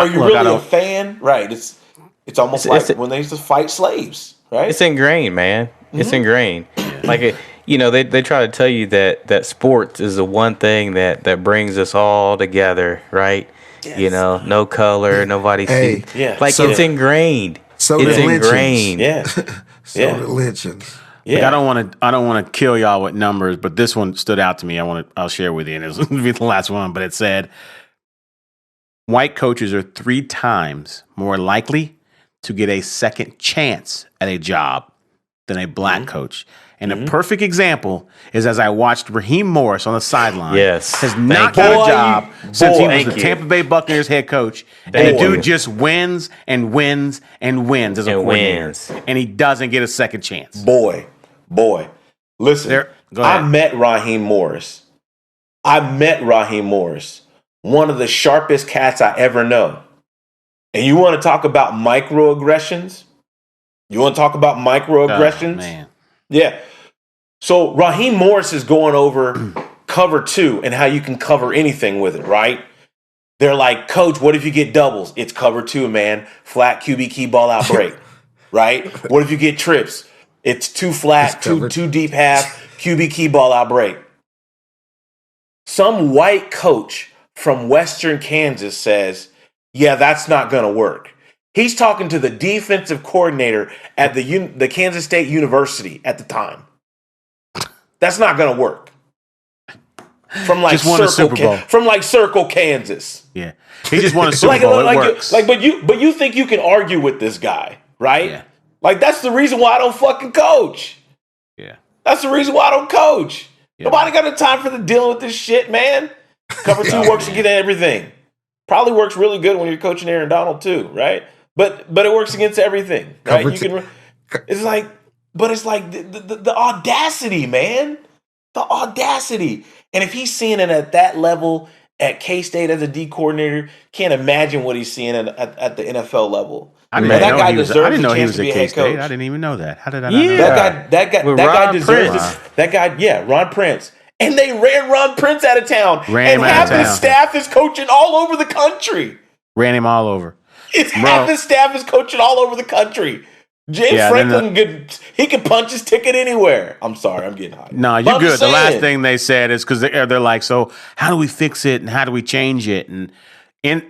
you really a fan? Right. It's almost like when they used to fight slaves, right? It's ingrained, man. Mm-hmm. It's ingrained. They try to tell you that sports is the one thing that brings us all together, right? Yes. No color, nobody sees. Yeah. It's ingrained. So it's ingrained. Yeah. So the lynchings. Yeah. I don't want to kill y'all with numbers, but this one stood out to me. I'll share with you, and it's gonna be the last one. But it said white coaches are 3 times more likely to get a second chance at a job than a black coach. And a perfect example is as I watched Raheem Morris on the sideline. Yes. Has not got a job since he was the Tampa Bay Buccaneers head coach. And the dude just wins and wins and wins as a coordinator. And he doesn't get a second chance. Boy. Listen, I met Raheem Morris. One of the sharpest cats I ever know. And you want to talk about microaggressions? Oh, man. Yeah. So Raheem Morris is going over cover 2 and how you can cover anything with it, right? They're like, Coach, what if you get doubles? It's cover 2, man. Flat QB key ball out break, right? What if you get trips? It's 2 flat, two deep half, QB key ball out break. Some white coach from Western Kansas says, yeah, that's not going to work. He's talking to the defensive coordinator at the Kansas State University at the time. That's not going to work. From like Circle, Kansas. Yeah, he just won a Super Bowl. It works. But you think you can argue with this guy, right? Yeah. Like that's the reason why I don't fucking coach. Yeah, that's the reason why I don't coach. Yeah, nobody got the time for the dealing with this shit, man. Cover 2 works against everything. Probably works really good when you're coaching Aaron Donald too, right? But it works against everything, right? It's like the audacity, man. The audacity. And if he's seeing it at that level at K-State as a D coordinator, can't imagine what he's seeing at the NFL level. I didn't know he was at K-State. I didn't even know that. How did I not know that? That guy deserves this. That guy, Ron Prince. And they ran Ron Prince out of town. And half his staff is coaching all over the country. Ran him all over. Half his staff is coaching all over the country. James Franklin, he can punch his ticket anywhere. I'm sorry, I'm getting hot. No, you're good. The last thing they said is because they're like, so how do we fix it and how do we change it? And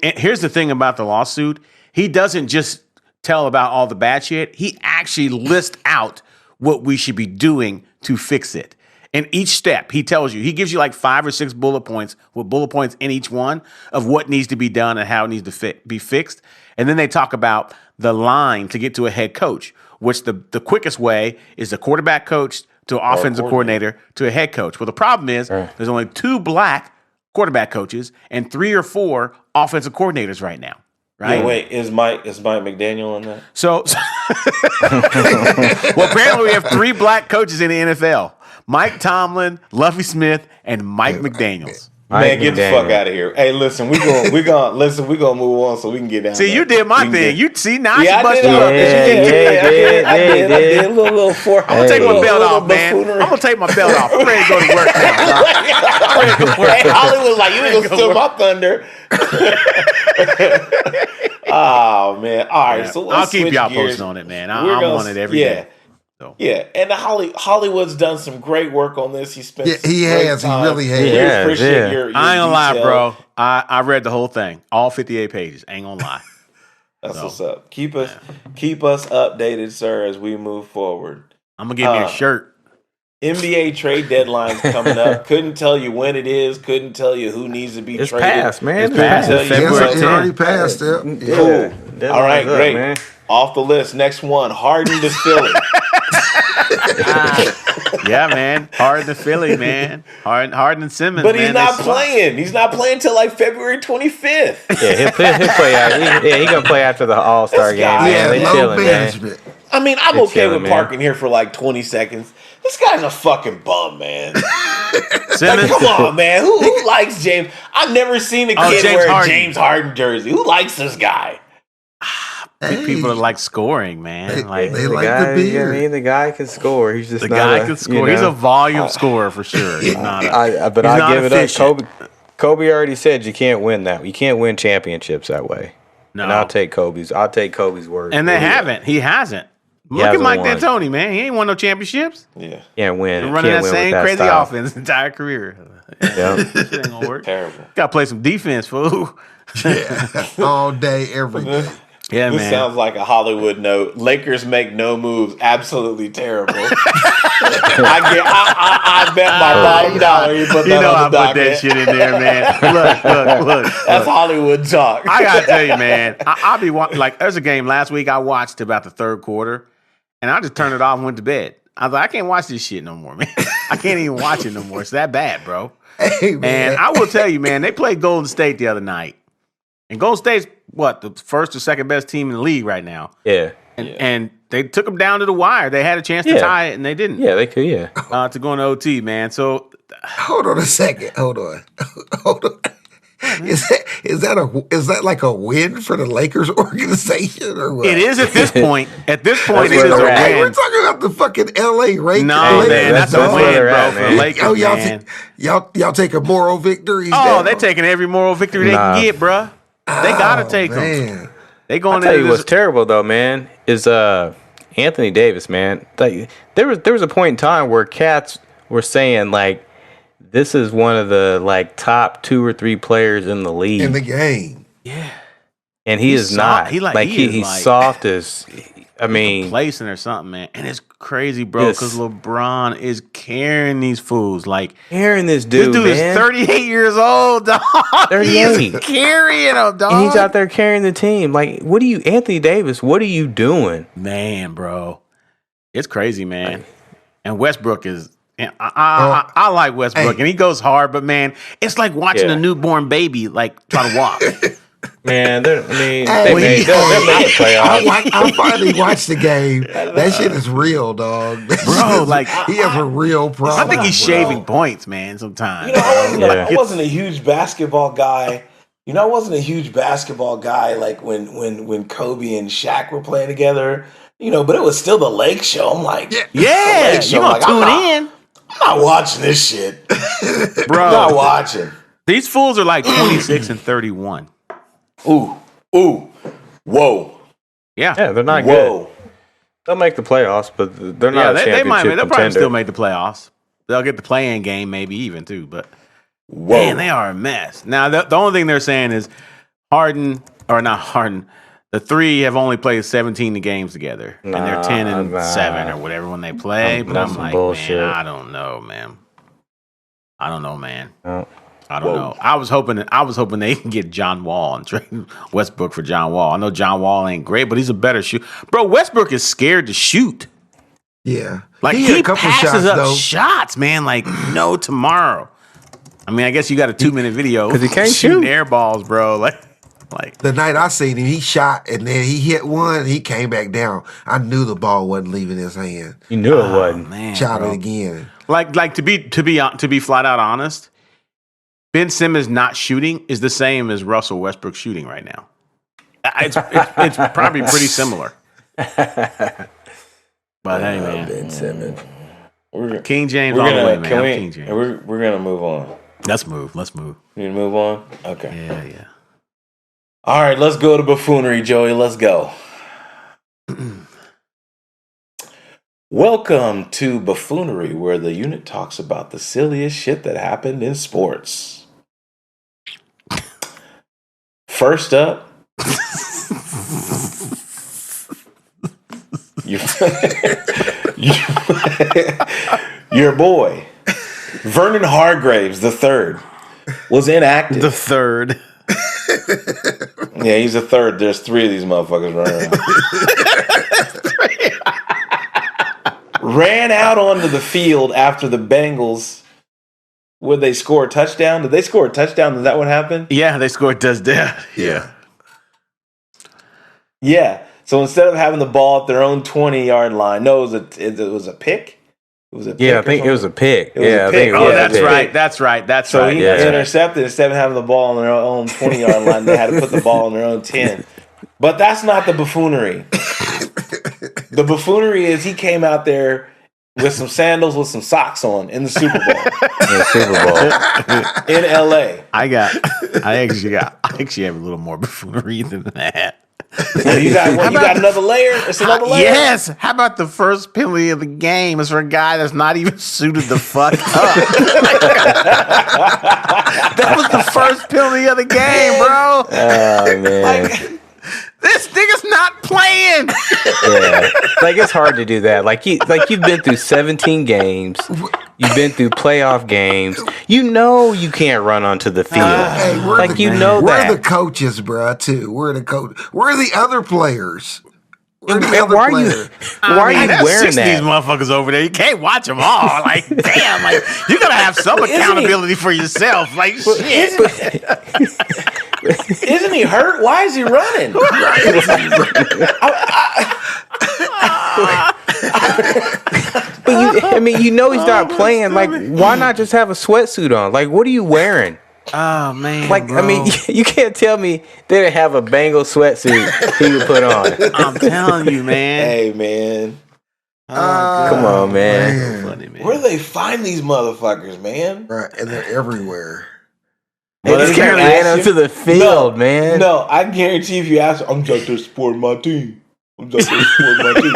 here's the thing about the lawsuit. He doesn't just tell about all the bad shit. He actually lists out what we should be doing to fix it. And each step, he tells you, he gives you like 5 or 6 bullet points with bullet points in each one of what needs to be done and how it needs to be fixed. And then they talk about the line to get to a head coach, which the quickest way is the quarterback coach to an offensive coordinator to a head coach. Well, the problem is there's only 2 black quarterback coaches and 3 or 4 offensive coordinators right now. Right? Yeah, wait, is Mike McDaniel on that? So well, apparently we have 3 black coaches in the NFL. Mike Tomlin, Luffy Smith, and Mike McDaniels. Man, get the fuck out of here. Hey, listen, we gonna move on so we can get down. See, you did my thing. You see now I busted up. I did a little I'm gonna take my belt off, man. I'm gonna take my belt off. I'm ready to go to work now. Hey, Hollywood's like, you ain't gonna steal my thunder. Oh man. All right, so I'll keep y'all posted on it, man. I'm on it every day. So. Yeah, and Hollywood's done some great work on this. He spent he has. He really has. We appreciate your I ain't gonna lie, bro. I read the whole thing, all 58 pages. Ain't gonna lie. That's what's up. Keep us updated, sir, as we move forward. I'm gonna give you a shirt. NBA trade deadline's coming up. Couldn't tell you when it is. Couldn't tell you who needs to be traded. It's passed, man. It's passed. It's already passed. Yeah. Cool. All right, great. Man. Off the list. Next one, Harden to Philly. Yeah, man. Harden to Philly, man. Harden and Simmons. But he's not playing. He's not playing till like February 25th. Yeah, he'll play out. He's gonna play after the All-Star game. Man. They chilling, man. I mean, I'm okay with parking here for like 20 seconds. This guy's a fucking bum, man. Like, come on, man. Who likes James? I've never seen a kid wear a James Harden jersey. Who likes this guy? People that like scoring, man. They like the I beard. mean, the guy can score. He's just the guy can score. You know? He's a volume scorer for sure. He's not. I give it up. Kobe already said you can't win that. You can't win championships that way. No, and I'll take Kobe's word. And they haven't. He hasn't. Look at Mike D'Antoni, man. He ain't won no championships. Yeah, can't win. And running that same crazy offense his entire career. Yeah, shit ain't gonna work. Terrible. Got to play some defense, fool. Yeah, all day, every day. Yeah, this man. sounds like a Hollywood note. Lakers make no moves. Absolutely terrible. I bet my bottom dollar you put that on the docket. I put that shit in there, man. Look. That's Hollywood talk. I gotta tell you, man. I'll be like, there's a game last week I watched about the third quarter, and I just turned it off and went to bed. I was like, I can't watch this shit no more, man. I can't even watch it no more. It's that bad, bro. Hey, man. And I will tell you, man, they played Golden State the other night. And Golden State's the first or second best team in the league right now. Yeah. And they took them down to the wire. They had a chance to tie it, and they didn't. Yeah, they could, to go into OT, man. So hold on a second. Hold on. Is that like a win for the Lakers organization or what? It is at this point. At this point, That's it is where a they're at. Hey, we're win. talking about the fucking L.A. Lakers. No, Lakers, man, that's a that's where win, they're bro, at, for man. the Lakers, Oh, man. y'all take a moral victory. Oh, they're taking every moral victory they can get, bro. They gotta take them. Man. They going I'll tell into you this. what's terrible though, man, is Anthony Davis, man. Like, there was a point in time where cats were saying like this is one of the like top 2 or 3 players in the league. In the game. And he He's is soft. not. He He's like- soft as I mean, Placing or something, man. And it's crazy, bro, because LeBron is carrying these fools. Like, carrying this this dude, dude man. is 38 years old, dog. 38. He's carrying them, dog. And he's out there carrying the team. Like, what are you, Anthony Davis? What are you doing? Man, bro. It's crazy, man. And Westbrook is. And I like Westbrook, Hey. and he goes hard, but man, it's like watching Yeah. a newborn baby like try to walk. Man, they'll make Hey, the playoffs. I finally watched the game. That shit is real, dog. Bro, like, he has a real problem. I think he's bro. shaving points, man. Sometimes, You know, I Yeah. wasn't a huge basketball guy. You know, I wasn't a huge basketball guy like when Kobe and Shaq were playing together. You know, but it was still the Lake Show. I'm like, yeah, Lake Show. you gonna Like, I'm tune not watching this shit. in, I'm bro? not watching. These fools are like 26 and 31. Ooh, whoa, Yeah, Yeah, they're not whoa. good. They'll make the playoffs, but they're yeah, not a they championship might. They'll probably contender. still make the playoffs. They'll get the play-in game, maybe even too. But Whoa. man, they are a mess. Now, the only thing they're saying is Harden or not Harden. The 3 have only played 17 games together, and they're 10 and 7 or whatever when they play. But That's I'm some like, bullshit. man, I don't know, man. I don't know, man. Oh. I don't know. I was hoping they can get John Wall and trade Westbrook for John Wall. I know John Wall ain't great, but he's a better shooter. Bro, Westbrook is scared to shoot. Yeah. Like had he a couple passes shots, up though. shots, man. Like no tomorrow. I mean, I guess you got a 2-minute video 'Cause he can't shooting shoot. air balls, bro. Like The night I seen him, he shot and then he hit one. He came back down. I knew the ball wasn't leaving his hand. You knew it wasn't. man, Shot bro. it again. Like to be flat out honest, Ben Simmons not shooting is the same as Russell Westbrook shooting right now. It's probably pretty similar. But hey, man, Ben Simmons. King James all the way, man. I'm King James. We're gonna move on. Let's move. You need to move on? Okay. Yeah. All right, let's go to buffoonery, Joey. Let's go. Welcome to Buffoonery, where the unit talks about the silliest shit that happened in sports. First up, your boy, Vernon Hargraves III, was inactive. The third. Yeah, he's a third. There's 3 of these motherfuckers running around. Ran out onto the field after the Bengals. Would they score a touchdown? Did they score a touchdown? Is that what happened? Yeah, they scored touchdown. Yeah. Yeah. So instead of having the ball at their own 20-yard line, no, it was a pick. It was a pick. Yeah, I think it was a pick. It was a I pick. think it Oh, was a that's pick. right. That's right. That's So right. he Yeah. intercepted instead of having the ball on their own 20-yard line. They had to put the ball on their own 10. But that's not the buffoonery. The buffoonery is he came out there with some sandals with some socks on in the Super Bowl In the Super Bowl. in L.A. I actually have a little more buffoonery than that. You got another layer? It's another layer? Yes. How about the first penalty of the game is for a guy that's not even suited the fuck up? That was the first penalty of the game, bro. Oh man. This nigga's not playing. Yeah. Like it's hard to do that. Like you've been through 17 games. You've been through playoff games. You know you can't run onto the field. Hey, like the, you know we're that. the coaches, bro. Too. We're the coach. We're the other players. We're the And other why are players. you? Why are you there's wearing 6 of these that? motherfuckers over there. You can't watch them all. Like, damn. Like, you gotta have some accountability for yourself. Like, shit. Isn't he hurt? Why is he running? But you know he's not playing. Like, why not just have a sweatsuit on? Like, what are you wearing? Oh man! Like, bro. I mean, you can't tell me they didn't have a Bengal sweatsuit he would put on. I'm telling you, man. Hey, man. Come on, man. So funny, man. Where do they find these motherfuckers, man? Right, and they're everywhere. They Well, just if you can't ran ask onto him- the field, man. No, I guarantee if you ask, I'm just there supporting my team. I'm just there supporting my team.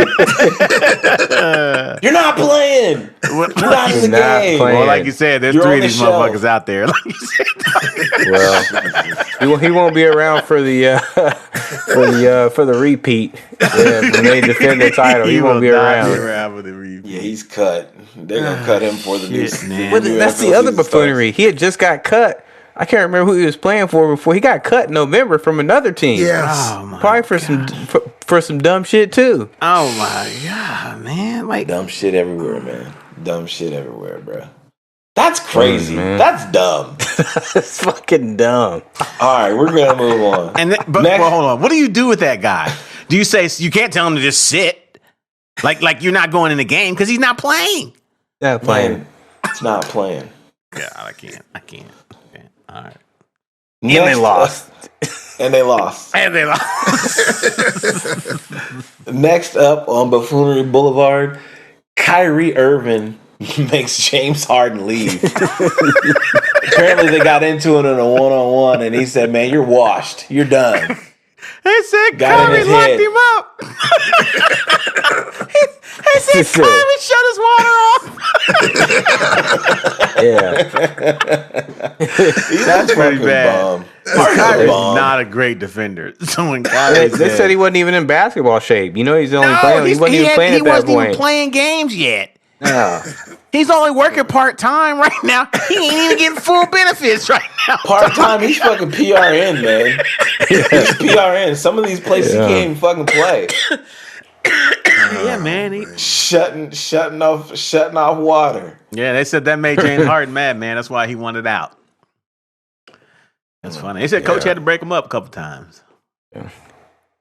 You're not playing. You're not in the You're not game. playing. Well, like you said, there's You're 3 on of the these shelf. motherfuckers out there. Like you said. Well, he won't be around for the for the repeat. Yeah, when they defend the title, he won't be around. with the review. Yeah, he's cut. They're gonna cut him for the new Shit, season. man. But that's the other buffoonery. He had just got cut. I can't remember who he was playing for before. He got cut in November from another team. Yes. Oh my Probably for some dumb shit too. Oh my god, man! Like Dumb shit everywhere, man. Dumb shit everywhere, bro. That's crazy. man. That's dumb. It's fucking dumb. All right, we're gonna move on. but Next- well, hold on. What do you do with that guy? Do you say you can't tell him to just sit? Like you're not going in the game because he's not playing. Not playing. Man, it's not playing. Yeah, I can't. Okay. All right. And they lost. And they lost. And they lost. Next up on Buffoonery Boulevard, Kyrie Irving makes James Harden leave. Apparently, they got into it in a one-on-one, and he said, "Man, you're washed. You're done." They said Got in Kyrie his locked head. him up. He said Kyrie shut his water off. Yeah. That's pretty fucking bad. Bomb. Kyrie's bomb. not a great defender. So when They, Kyrie they said he wasn't even in basketball shape. You know, he's only playing. He wasn't even playing he at that wasn't even point. playing games yet. Yeah. He's only working part time right now. He ain't even getting full benefits right now. Part-time, he's fucking PRN, man. He's PRN. Some of these places Yeah. he can't even fucking play. Yeah, man. Shutting off water. Yeah, they said that made James Harden mad, man. That's why he wanted out. That's funny. They said Coach had to break him up a couple times.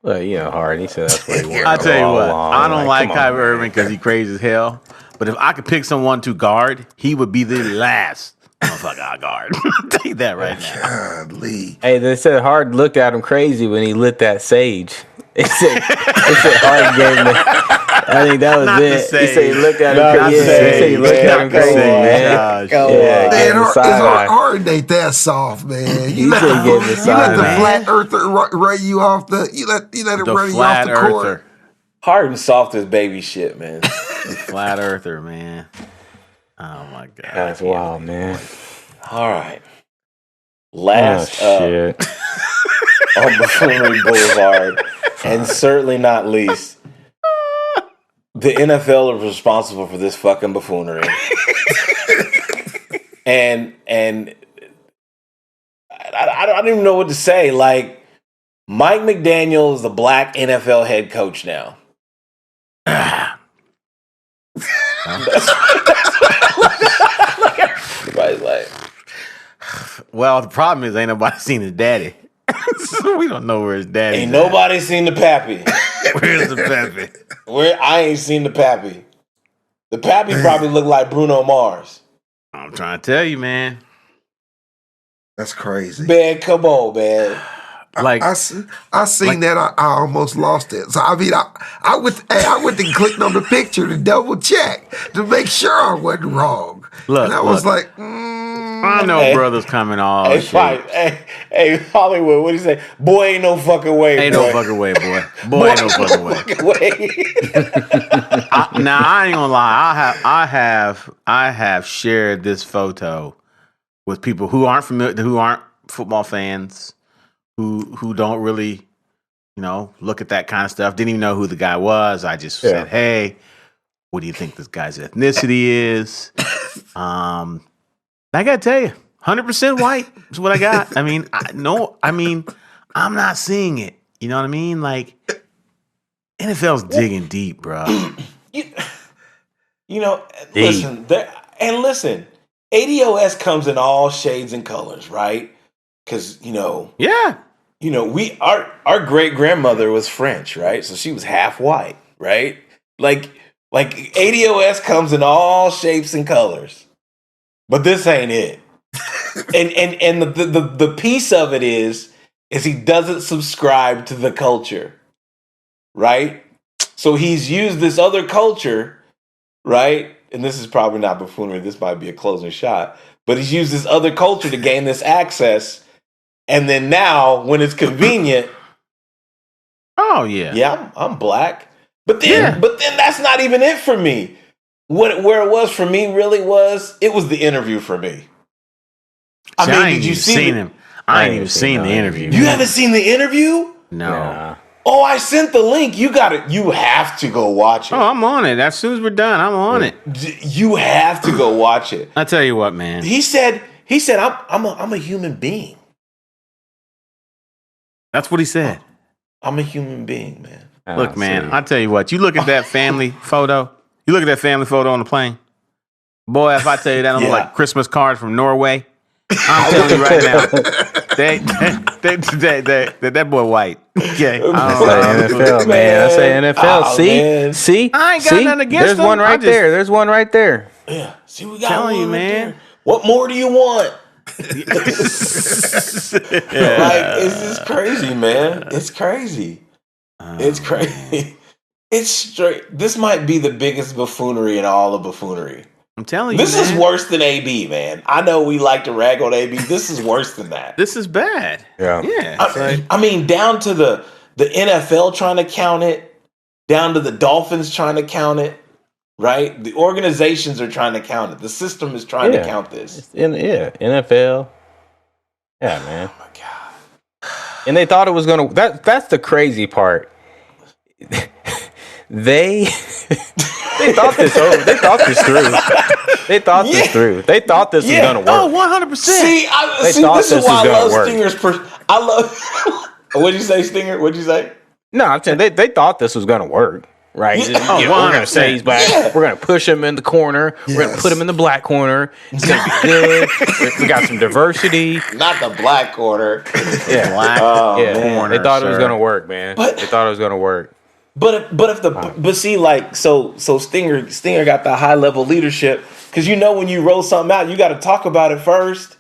Well, you know, Harden. He said that's what he wanted. I tell you all what, along. I don't like come on, Kyrie Irving because he's crazy as hell. But if I could pick someone to guard, he would be the last motherfucker I guard. I'll tell you that right now. Godly. Hey, they said Harden looked at him crazy when he lit that sage. They said Harden gave him. I think that was Not the it. He said he sage. looked at Not him. the Yeah, he said he sage, looked man. at him Not the crazy, sage. man. Gosh. Yeah, Man, gave him the side eye. Harden ain't that soft, man. He said he gave him the You let side the eye. flat earther run you off the. You let it The run you off flat the court. earther. Harden's soft as baby shit, man. Flat earther, man. Oh my god. That's wild, man. All right. Oh Last up shit. on Buffoonery Boulevard, and certainly not least, the NFL is responsible for this fucking buffoonery. and I don't even know what to say. Like, Mike McDaniel is the black NFL head coach now. Everybody's like, Well, the problem is ain't nobody seen his daddy. So we don't know where his daddy is. ain't nobody seen the pappy. Where's the Pepe? I ain't seen the pappy. The pappy probably looked like Bruno Mars. I'm trying to tell you, man. That's crazy. Man, come on, man. Like I seen that. I almost lost it. So I mean, I went and clicked on the picture to double check to make sure I wasn't wrong. Look, and I was look. like, I know Hey. brothers coming all Hey, shit. fight. Hey, Hollywood, what do you say? Boy, ain't no fucking way, Ain't boy. no fucking way, boy. Boy, ain't no fucking way. fucking way. Now I ain't gonna lie. I have shared this photo with people who aren't familiar, who aren't football fans, who don't really, look at that kind of stuff. Didn't even know who the guy was. I just said, "Hey, what do you think this guy's ethnicity is?" I gotta tell you, 100% white is what I got. I mean, I'm not seeing it. You know what I mean? Like, NFL's digging deep, bro. Listen, listen, ADOS comes in all shades and colors, right? Because, Yeah. our great grandmother was French, right? So she was half white, right? Like ADOS comes in all shapes and colors. But this ain't it. and the piece of it is he doesn't subscribe to the culture, right? So he's used this other culture, right? And this is probably not buffoonery. This might be a closing shot, but he's used this other culture to gain this access, and then now when it's convenient, yeah, I'm black. But then that's not even it for me. Where it was for me really was the interview for me. I mean, did you see him? I ain't even seen the interview. You haven't seen the interview? No. Nah. Oh, I sent the link. You have to go watch it. Oh, I'm on it. As soon as we're done, I'm on it. You have to go watch it. I tell you what, man. He said I'm a human being. That's what he said. I'm a human being, man. Look, man, I tell you what. You look at that family photo. You look at that family photo on the plane. Boy, if I tell you that I'm like Christmas cards from Norway, I'm telling you right now, that boy white. Okay, NFL, man. I say NFL. See, I ain't got nothing against There's them. one right there. There's one right there. Yeah. See, we got telling one you, right man. there. What more do you want? Like, it's just crazy, man. It's crazy. It's crazy. It's straight. This might be the biggest buffoonery in all of buffoonery. I'm telling you, this is worse than AB, man. I know we like to rag on AB. This is worse than that. This is bad. Yeah. I mean, down to the NFL trying to count it, down to the Dolphins trying to count it, right? The organizations are trying to count it. The system is trying to count this. NFL. Yeah, man. Oh my God. And they thought it was gonna. That's the crazy part. They thought this over. They thought this through. They thought this through. They thought this was gonna work. Oh, 100%. See, this is why I love Stinger's. I love. What'd you say, Stinger? What'd you say? No, I'm saying they thought this was gonna work. Right, we're gonna say he's black. Yeah. We're gonna push him in the corner. Yes. We're gonna put him in the black corner. It's gonna be good. We got some diversity. Not the black corner. Yeah, black corner. They thought it was gonna work, man. They thought it was gonna work. But see, like so Stinger got the high level leadership because when you roll something out, you got to talk about it first.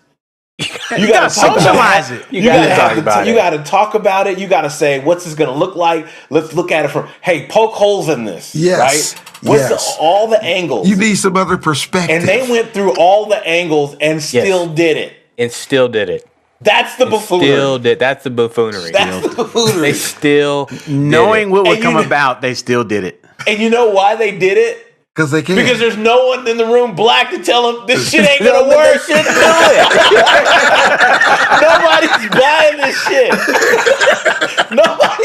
You got to socialize it. You got to talk about it. You got to talk about it. You got to say, what's this going to look like? Let's look at it from, hey, poke holes in this. Yes. Right? What's all the angles? You need some other perspective. And they went through all the angles and still did it. And still did it. That's the buffoonery. That's the buffoonery. That's the buffoonery. They still knowing what would come about, they still did it. And you know why they did it? Because they can. Because there's no one in the room black to tell them this shit ain't gonna work. Nobody's buying this shit.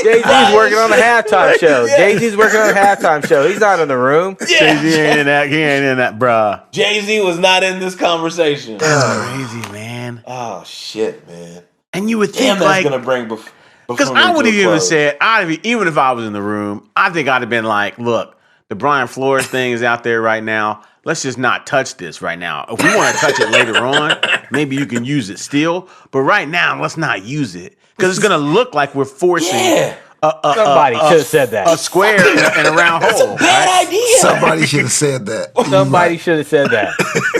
Jay-Z's working on the halftime show. Yeah. Jay-Z's working on the halftime show. He's not in the room. Yeah. Jay-Z ain't in that. He ain't in that, bruh. Jay-Z was not in this conversation. That's crazy, man. Oh shit, man. And you would think that's gonna bring because I would have even said, even if I was in the room, I think I'd have been like, look. The Brian Flores thing is out there right now. Let's just not touch this right now. If we want to touch it later on, maybe you can use it still. But right now, let's not use it because it's going to look like we're forcing. Somebody should have said that. A square and a round hole. That's a bad idea. Somebody should have said that. Somebody should have said that.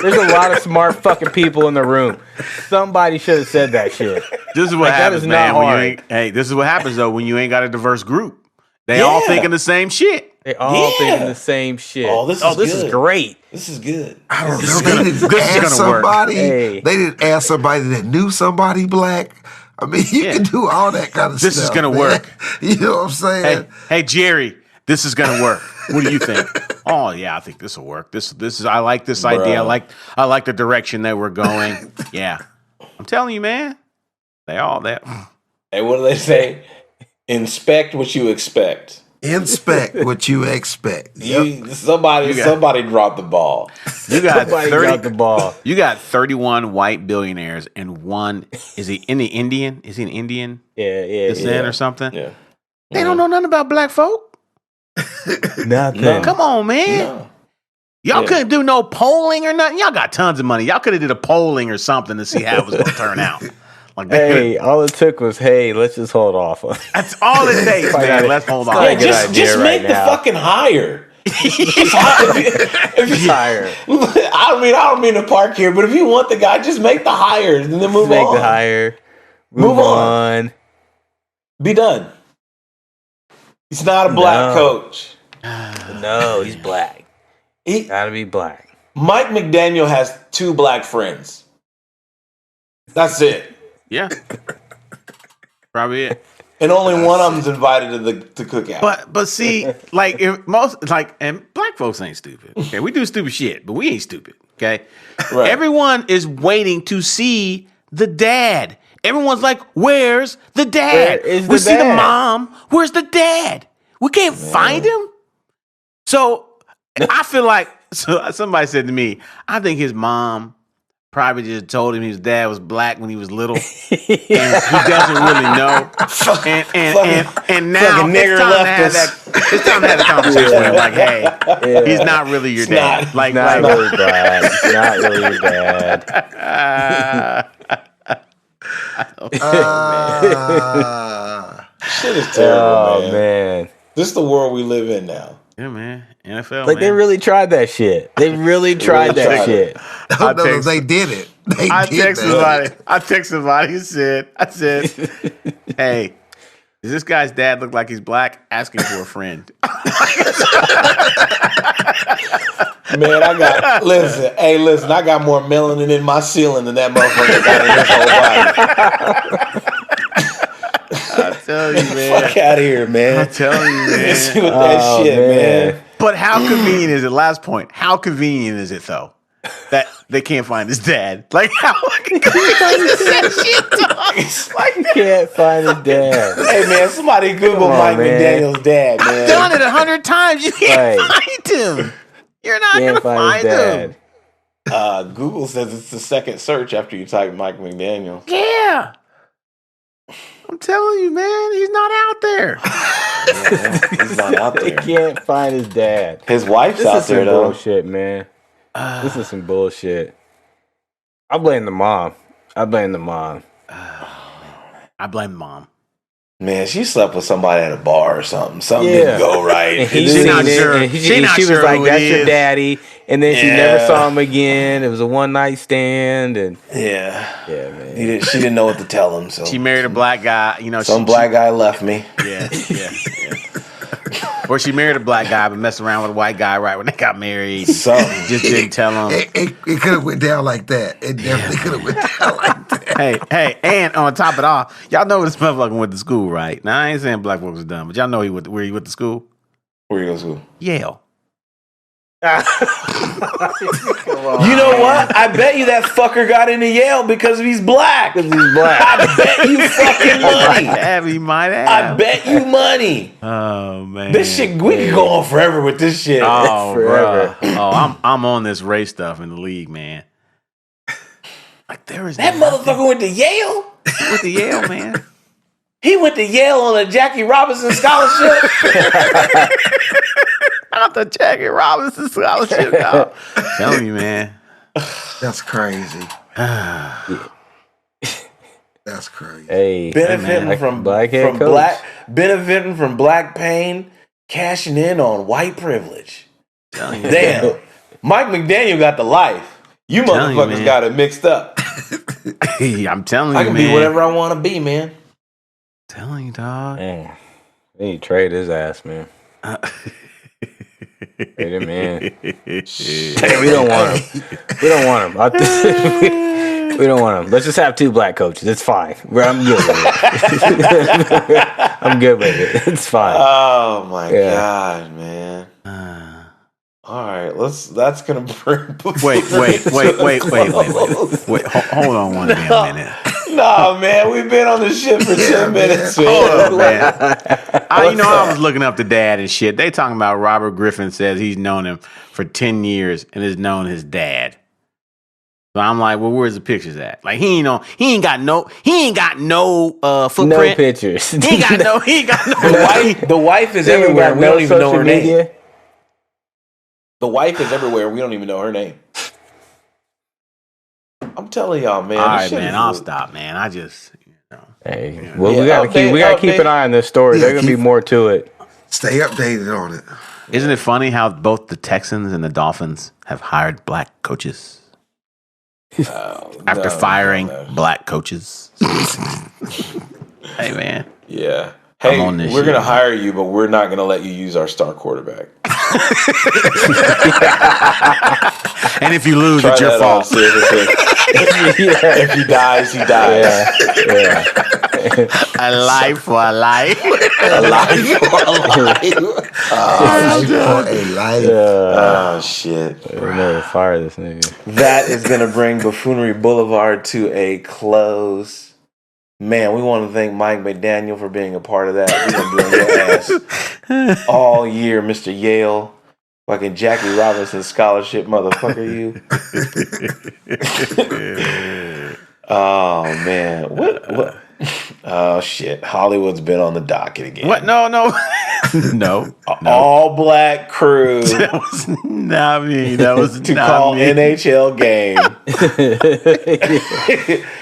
There's a lot of smart fucking people in the room. Somebody should have said that shit. This is what happens, man. This is what happens though when you ain't got a diverse group. They all thinking the same shit. They all thinking the same shit. This is great. This is good. I don't know. They didn't ask somebody. Hey. They didn't ask somebody that knew somebody black. I mean, you can do all that kind of stuff. This is gonna work. You know what I'm saying? Hey, Jerry, this is gonna work. What do you think? Oh yeah, I think this will work. This is. I like this idea. I like the direction that we're going. Yeah, I'm telling you, man. They all that. Hey, what do they say? Inspect what you expect. Inspect what you expect. Somebody dropped the ball. You got 31 white billionaires and one is he Indian? Is he an Indian? Descent or something? Yeah. They don't know nothing about black folk. Nothing. No. Come on, man. No. Y'all couldn't do no polling or nothing. Y'all got tons of money. Y'all could have did a polling or something to see how it was going to turn out. Like all it took was, let's just hold off. That's all it takes, man. Let's hold on. Just make the fucking hire. If you Hire. I don't mean to park here, but if you want the guy, just make the hire and then move Make on. the hire. Move on. Be done. He's not a black coach. No, he's black. Gotta be black. Mike McDaniel has 2 black friends. That's it. Yeah. Probably it. And only one of them's invited to the cookout. But see, like and black folks ain't stupid. Okay, we do stupid shit, but we ain't stupid. Okay, Right. Everyone is waiting to see the dad. Everyone's like, "Where's the dad? Where is we the see the dad? mom. Where's the dad? We can't find him." So I feel like somebody said to me, "I think his mom probably just told him his dad was black when he was little, and he doesn't really know." And now it's time to have that conversation with him. Like, hey, he's not really your dad. Not really bad. It's not really your dad. Shit is terrible, Oh man. This is the world we live in now. Yeah, man. NFL, Like they really tried that shit. They really tried that shit. No, they did it. I texted somebody and said, "Hey, does this guy's dad look like he's black? Asking for a friend." Man, listen, I got more melanin in my ceiling than that motherfucker got in his whole body. I tell you, man. Fuck out of here, man. I tell you, man. See with that shit, man. But how convenient is it? Last point. How convenient is it though that they can't find his dad? Like how convenient is that shit, dog? Like Can't find his dad. Hey, man, somebody Google Mike McDaniel's dad, man. I've done it 100 times. You can't find him. You're not Can't gonna find his find him. dad. Google says it's the second search after you type Mike McDaniel. Yeah. I'm telling you, man, he's not out there. Yeah, he's not out They there. can't find his dad. His wife's This out is there, some though. bullshit, man. This is some bullshit. I blame the mom. I blame mom. Man, she slept with somebody at a bar or something. Something Yeah. didn't go right. And he And She's then- seen not it, sure. and She not she was sure like, who "That's it your is." daddy." And then she Yeah. never saw him again. It was a one night stand, and yeah, man. she didn't know what to tell him. So She married a black guy. You know, some black guy left me. Yeah. Or she married a black guy, but messed around with a white guy right when they got married. Something. Just didn't tell him. It could have went down like that. It definitely could have went down like that. Hey, and on top of it all, y'all know this motherfucker went to school, right? Now I ain't saying black folks are dumb, but y'all know where he went to school? Where you go to school? Yale. You know what? I bet you that fucker got into Yale because he's black. because he's black. I bet you fucking money. He might have. I bet you money. Oh man, This shit, we could go on forever with this shit. Oh, Forever. bro. Oh, I'm on this race stuff in the league, man. Like there is That motherfucker went to Yale? with the Yale, man. He went to Yale on a Jackie Robinson scholarship? Not the Jackie Robinson scholarship, dog. Telling you, man. That's crazy. That's crazy. Hey, Benefiting man, from black head from coach. benefiting from black pain, cashing in on white privilege. Telling you, Damn. Mike McDaniel got the life. You Telling you, motherfuckers man. got it mixed up. I'm telling you, I can man. be whatever I want to be, man. Telling you, dog. Man, they need to trade his ass, man. Trade him, man. Hey, we don't want him. We don't want him. We don't want him. Let's just have two black coaches. It's fine. I'm good with it. I'm good with it. It's fine. Oh my Yeah. god, man. All right, that's gonna bring. Wait. Hold on one damn minute. Nah, man, we've been on this shit for 10 minutes, man. Hold up, man. I was looking up the dad and shit. They talking about Robert Griffin says he's known him for 10 years and has known his dad. So I'm like, well, where's the pictures at? Like he ain't got no footprint. No pictures. He ain't got no. The wife is They ain't everywhere. got We no don't even know social her name. media. The wife is everywhere. We don't even know her name. I'm telling y'all, man. All this right, shit man. is I'll a- stop, man. I just, Hey, Yeah, well, we gotta keep update. an eye on this story. Yeah, There's gonna be more to it. Stay updated on it. Isn't it funny how both the Texans and the Dolphins have hired black coaches after firing black coaches? Hey, man. Yeah. Hey, on this we're shit, going to man. hire you, but we're not going to let you use our star quarterback. And if you lose, Try it's your that fault. out, see if he dies, he dies. Yeah. A life for a life. A life for a life. Life for a life. Oh, shit. We'll never fire this nigga. That is going to bring Buffoonery Boulevard to a close. Man, we want to thank Mike McDaniel for being a part of that. We're going to be on your ass all year, Mr. Yale. Fucking Jackie Robinson scholarship motherfucker, you. Oh, man. What? Oh, shit. Hollywood's been on the docket again. What? No. No. All black crew That was not me. That was to not call me. NHL game.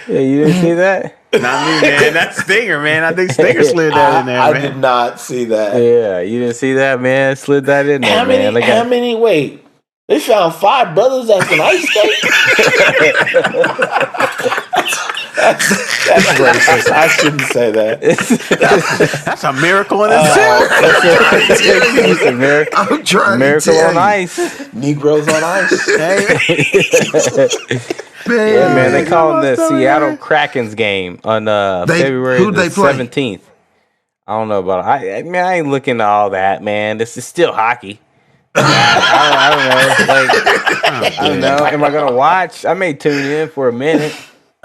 Yeah, you didn't see that? Not me, man. That's Stinger, man. I think Stinger slid that in there, I man. did not see that. Yeah, you didn't see that, man. Slid that in there, How many? man. How many? Wait, they found 5 brothers that's an ice skate. That's racist. I shouldn't say that. That's a miracle in itself. It's a miracle, I'm trying miracle to tell on you. ice. Negroes on ice. Man, Yeah, man. They call Come him on, the Stone Seattle Man. Krakens game on They- February who'd the they play? 17th. I don't know about I ain't looking to all that, man. This is still hockey. I don't know. Like, I don't know. Am I gonna watch? I may tune in for a minute.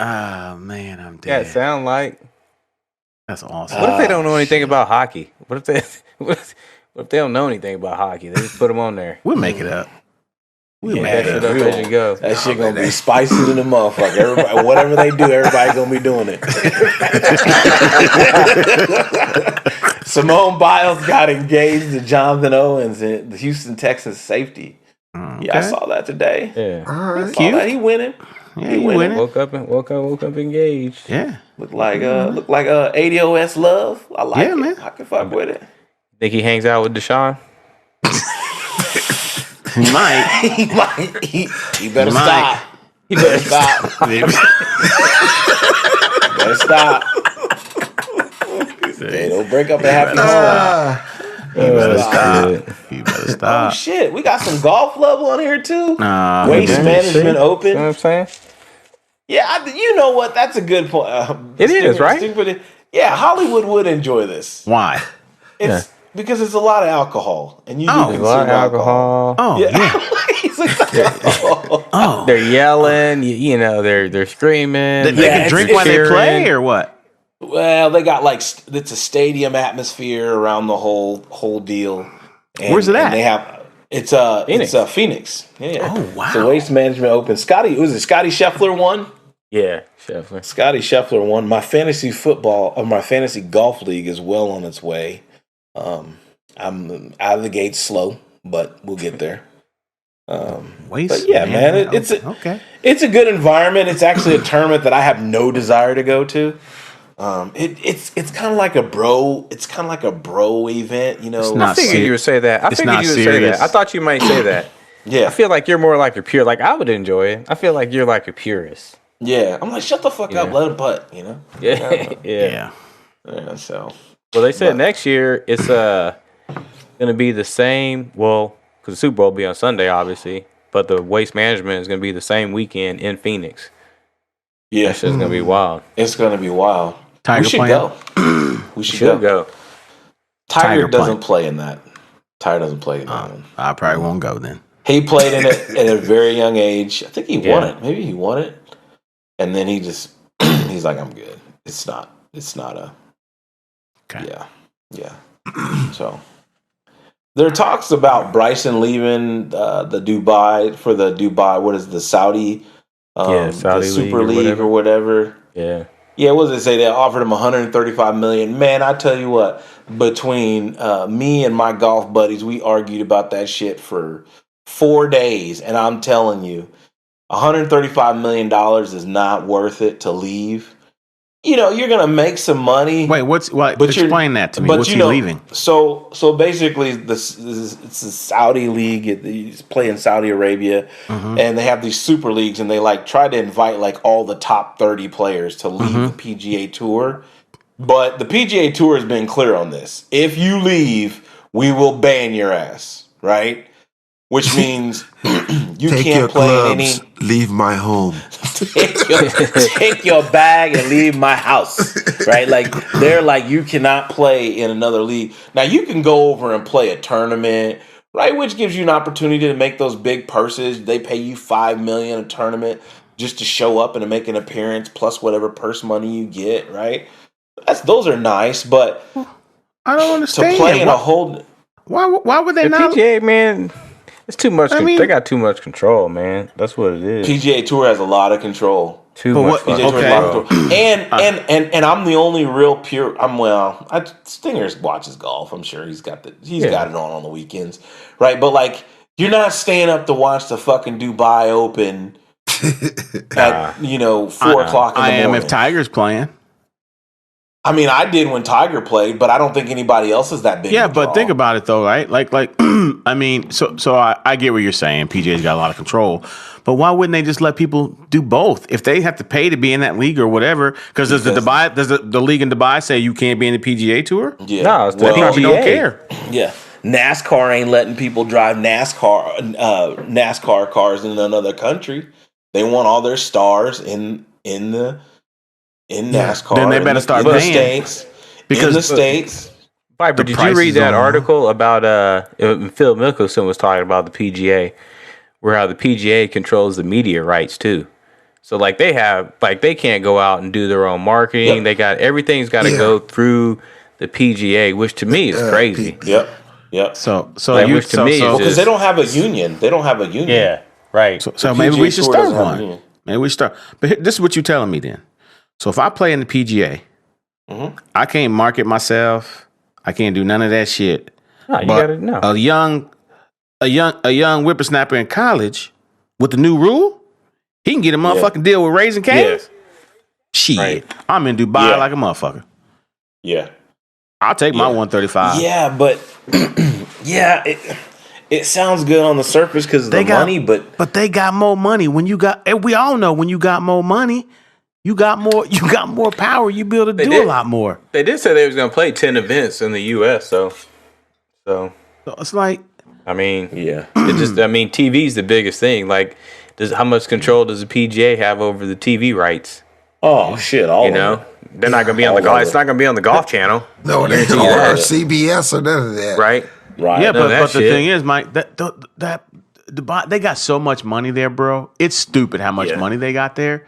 Oh, man, I'm Yeah, dead. it sound like. That's awesome. What if they don't know anything about hockey? What if they they don't know anything about hockey? They just put them on there. We'll make it up. We'll Make make that it shit up. up as you go. That shit gonna be spicy than a motherfucker. Everybody, whatever they do, everybody gonna be doing it. Simone Biles got engaged to Jonathan Owens, the Houston Texans safety. Yeah, I saw that today. Yeah. All right. Saw that. He winning. Yeah, you winning. Woke up engaged. Yeah. Look like ADOS love. I like Yeah, it. man. I can fuck with it. Think he hangs out with Desean? He might. He might. He better He might. stop. He better stop. Better stop. Hey, don't break up a happy home. You better That's stop. good. You better Oh stop. shit, we got some golf level on here too. Waste Yeah, management see? You know open. what I'm saying? Yeah, you know what? That's a good point. It is, right? Yeah, Hollywood would enjoy this. Why? It's because it's a lot of alcohol, and you do Oh, A consume lot of alcohol. Oh, Yeah, yeah. He's like, Oh. They're yelling. You know, they're screaming. They Yeah, can drink it's while they cheering. play or what? well, they got like it's a stadium atmosphere around the whole deal. And, Where's it at? And they have Phoenix. Phoenix. Yeah. Oh, wow. So Waste Management Open. Scotty Scheffler won. Yeah, Scheffler. Scotty Scheffler won. My fantasy golf league is well on its way. I'm out of the gate slow, but we'll get there. Waste But yeah, man, okay. it's a good environment. It's actually a tournament that I have no desire to go to. It's kind of like a bro. It's kind of like a bro event, you know. It's I not figured you would say that. I It's figured not you would say serious. that. I thought you might say that. Yeah, I feel like you're more like a pure. Like I would enjoy it. I feel like you're like a purist. yeah. I'm like, shut the fuck up, Yeah. let him putt, you know. Yeah, Yeah. Yeah. So Well, they said next year it's gonna be the same. Well, because the Super Bowl will be on Sunday, obviously, but the Waste Management is gonna be the same weekend in Phoenix. yeah, That shit's gonna be wild. it's gonna be wild. Tiger we should playing? go. We should Should go. go. Tiger Tiger doesn't play in that. Tiger doesn't play in that one. I probably won't go then. He played in it at a very young age. I think he won Yeah. it. Maybe he won it, and then he just he's like, I'm good. It's not a. Okay. Yeah. So there are talks about Bryson leaving the Dubai for the Dubai. What is the Saudi? Saudi the Super League or League or whatever. Yeah. Yeah, what did they say? They offered him 135 million. Man, I tell you what, between me and my golf buddies, we argued about that shit for 4 days, and I'm telling you, $135 million is not worth it to leave. you're gonna make some money. Wait, explain that to me. But what's he leaving? So basically, it's a Saudi league. He's playing Saudi Arabia, and they have these super leagues, and they like try to invite like all the top 30 players to leave the PGA Tour. But the PGA Tour has been clear on this. If you leave, we will ban your ass, right? Which means you Take can't your play clubs, in any. leave my home. Take your bag and leave my house, right? Like they're like you cannot play in another league. Now you can go over and play a tournament, right? Which gives you an opportunity to make those big purses. They pay you $5 million a tournament just to show up and to make an appearance, plus whatever purse money you get, right? Those are nice, but I don't understand. To play in a whole. Why would they the not? PGA, man, it's too much. They got too much control, man. That's what it is. PGA Tour has a lot of control. Too much PGA Tour has a lot of control. And I'm the only real pure. Stingers watches golf. I'm sure he's got it on the weekends, right? But like, you're not staying up to watch the fucking Dubai Open at 4 o'clock in the morning. I am if Tiger's playing. I mean, I did when Tiger played, but I don't think anybody else is that big. Yeah, but think about it though, right? Like, I mean, so I get what you're saying. PGA's got a lot of control, but why wouldn't they just let people do both? If they have to pay to be in that league or whatever, does the league in Dubai say you can't be in the PGA Tour? Yeah, no, it's the PGA. Probably don't care. Yeah, NASCAR ain't letting people drive NASCAR cars in another country. They want all their stars in NASCAR. Then they better start paying. Because in the States. Viper, did you read that article about Phil Mickelson was talking about the PGA, where how the PGA controls the media rights too. So like they can't go out and do their own marketing. Yep. Everything's got to go through the PGA, which to me is crazy. Yep. Because they don't have a union. Yeah, right. So maybe we should start one. Maybe we start. But this is what you're telling me then. So if I play in the PGA, I can't market myself. I can't do none of that shit. No, you gotta know. A young whippersnapper in college with the new rule, he can get a motherfucking deal with Raising Cane's. Shit, right. I'm in Dubai like a motherfucker. Yeah, I'll take my 135. Yeah, but it sounds good on the surface because of the money, but they got more money. We all know when you got more money. You got more power. You be able to do a lot more. They did say they was going to play 10 events in the U.S. So it's like, I mean, TV's the biggest thing. Like, how much control does the PGA have over the TV rights? Oh shit! They're not going to be on the golf. It's not going to be on the Golf Channel. No, they don't. Or CBS or none of that. Right. Yeah, but the thing is, Mike, that Dubai, they got so much money there, bro. It's stupid how much money they got there.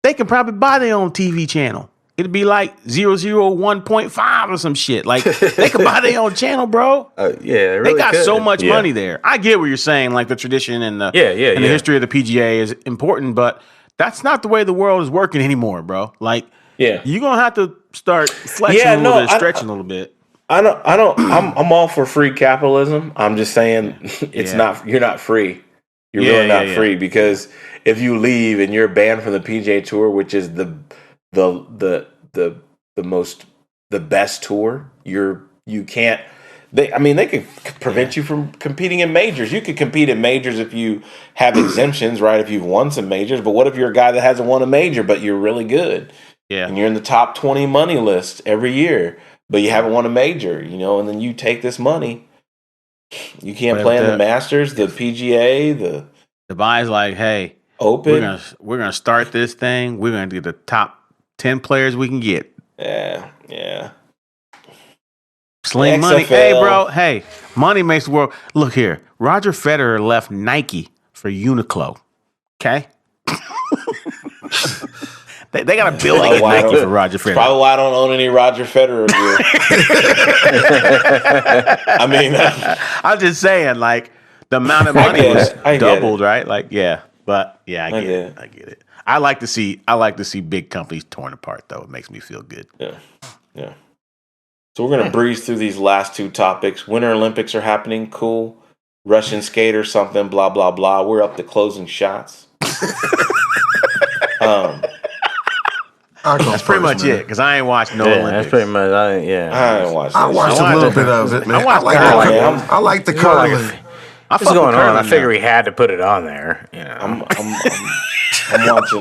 They can probably buy their own TV channel. It'd be like 001.5 or some shit. Like they could buy their own channel, bro. They got so much money there. I get what you're saying. Like the tradition and the the history of the PGA is important, but that's not the way the world is working anymore, bro. Like, you're gonna have to start flexing a little bit, stretching a little bit. I'm all for free capitalism. I'm just saying it's not. You're not free. You're really not free because if you leave and you're banned from the PGA Tour, which is the best tour, you can't. They could prevent you from competing in majors. You could compete in majors if you have exemptions, right? If you've won some majors, but what if you're a guy that hasn't won a major but you're really good? Yeah, and you're in the top 20 money list every year, but you haven't won a major, and then you take this money. You can't play in the Masters, the PGA, Dubai's like, hey, Open. We're gonna start this thing. We're gonna get the top 10 players we can get. Yeah. Sling money. Hey, bro. Hey, money makes the world. Look here. Roger Federer left Nike for Uniqlo. Okay. They got a building at Nike for Roger Federer. Probably why I don't own any Roger Federer gear. I'm just saying, like, the amount of money was doubled, right? Like, but I get it. I like to see big companies torn apart, though. It makes me feel good. Yeah. So we're gonna breeze through these last two topics. Winter Olympics are happening. Cool. Russian skater, something. Blah blah blah. We're up to closing shots. I'll go That's pretty much man. it, because I ain't watched no Yeah, Olympics. that's pretty much. I ain't watched. I watched a little bit of it, man. I like the curling. What's going on? I figure we had to put it on there. You know,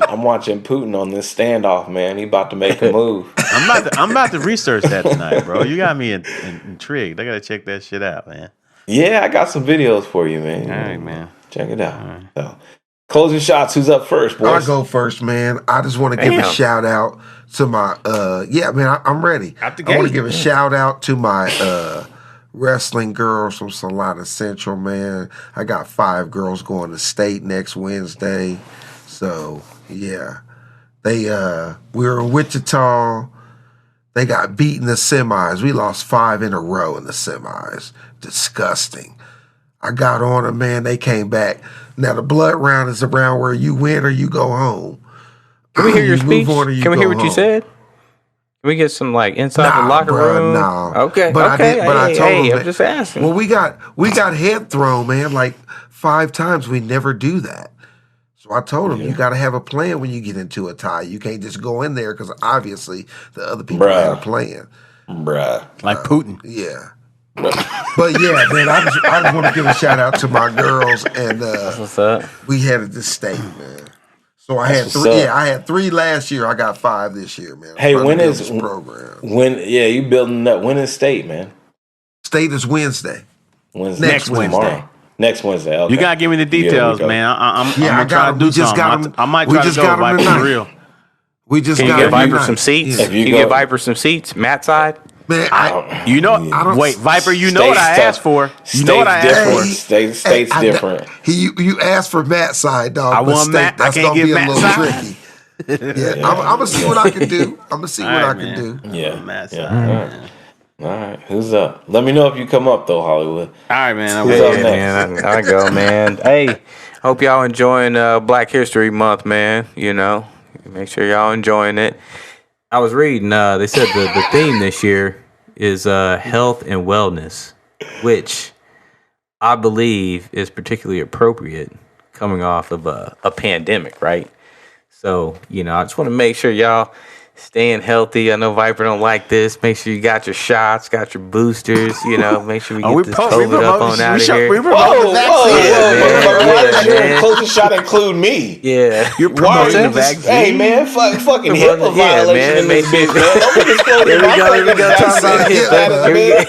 I'm watching Putin on this standoff, man. He about to make a move. I'm about to research that tonight, bro. You got me intrigued. I gotta check that shit out, man. Yeah, I got some videos for you, man. All right, man. Check it out. Right. So, closing shots. Who's up first, boys? I'll go first, man. I just want to give a shout out to my. I'm ready. I want to give a shout out to my wrestling girls from Salina Central, man. I got 5 girls going to state next Wednesday. So, yeah. We were in Wichita. They got beat in the semis. We lost 5 in a row in the semis. Disgusting. I got on them, man. They came back. Now, the blood round is a round where you win or you go home. Can we hear your speech? Can we hear what you said? Can we get some inside the locker room? No. Okay. But okay. I told them I'm just asking. Well, we got head thrown, man, 5 times. We never do that. So I told them you got to have a plan when you get into a tie. You can't just go in there because obviously the other people have a plan. Bruh. Like Putin. Yeah. But yeah, man, I just want to give a shout out to my girls, and what's up? We headed to state, man. So I had 3. Yeah, I had 3 last year. I got 5 this year, man. Hey, when is this program? You building up? When is state, man? State is Wednesday. Next Wednesday. Tomorrow. Next Wednesday. Okay. You gotta give me the details, man. I'm gonna try to do something. I might try to go Viper for real. We just Can got you get Viper some seats? Yeah. Can you get Viper some seats? Matt side. Man, wait, Viper, you know what I asked for. You know what I asked for. State's different. You asked for Matt's side, dog. I want Matt. That's I can't gonna get be Matt's a little side. tricky. Yeah, I'm gonna see what I can do. Yeah. Matt's side. All right. Who's up? Let me know if you come up though, Hollywood. All right, man. Who's up next? Man, I go, man. Hey, hope y'all enjoying Black History Month, man. You know, make sure y'all enjoying it. I was reading. They said the theme this year is health and wellness, which I believe is particularly appropriate coming off of a pandemic, right? So, I just want to make sure y'all staying healthy. I know Viper don't like this. Make sure you got your shots, got your boosters. Make sure we get this COVID up on out of here. Whoa. Closing shot include me. Yeah. You're promoting the vaccine. Hey, man, fucking HIPAA violation in this bitch, man. Here we go. Talk about HIPAA.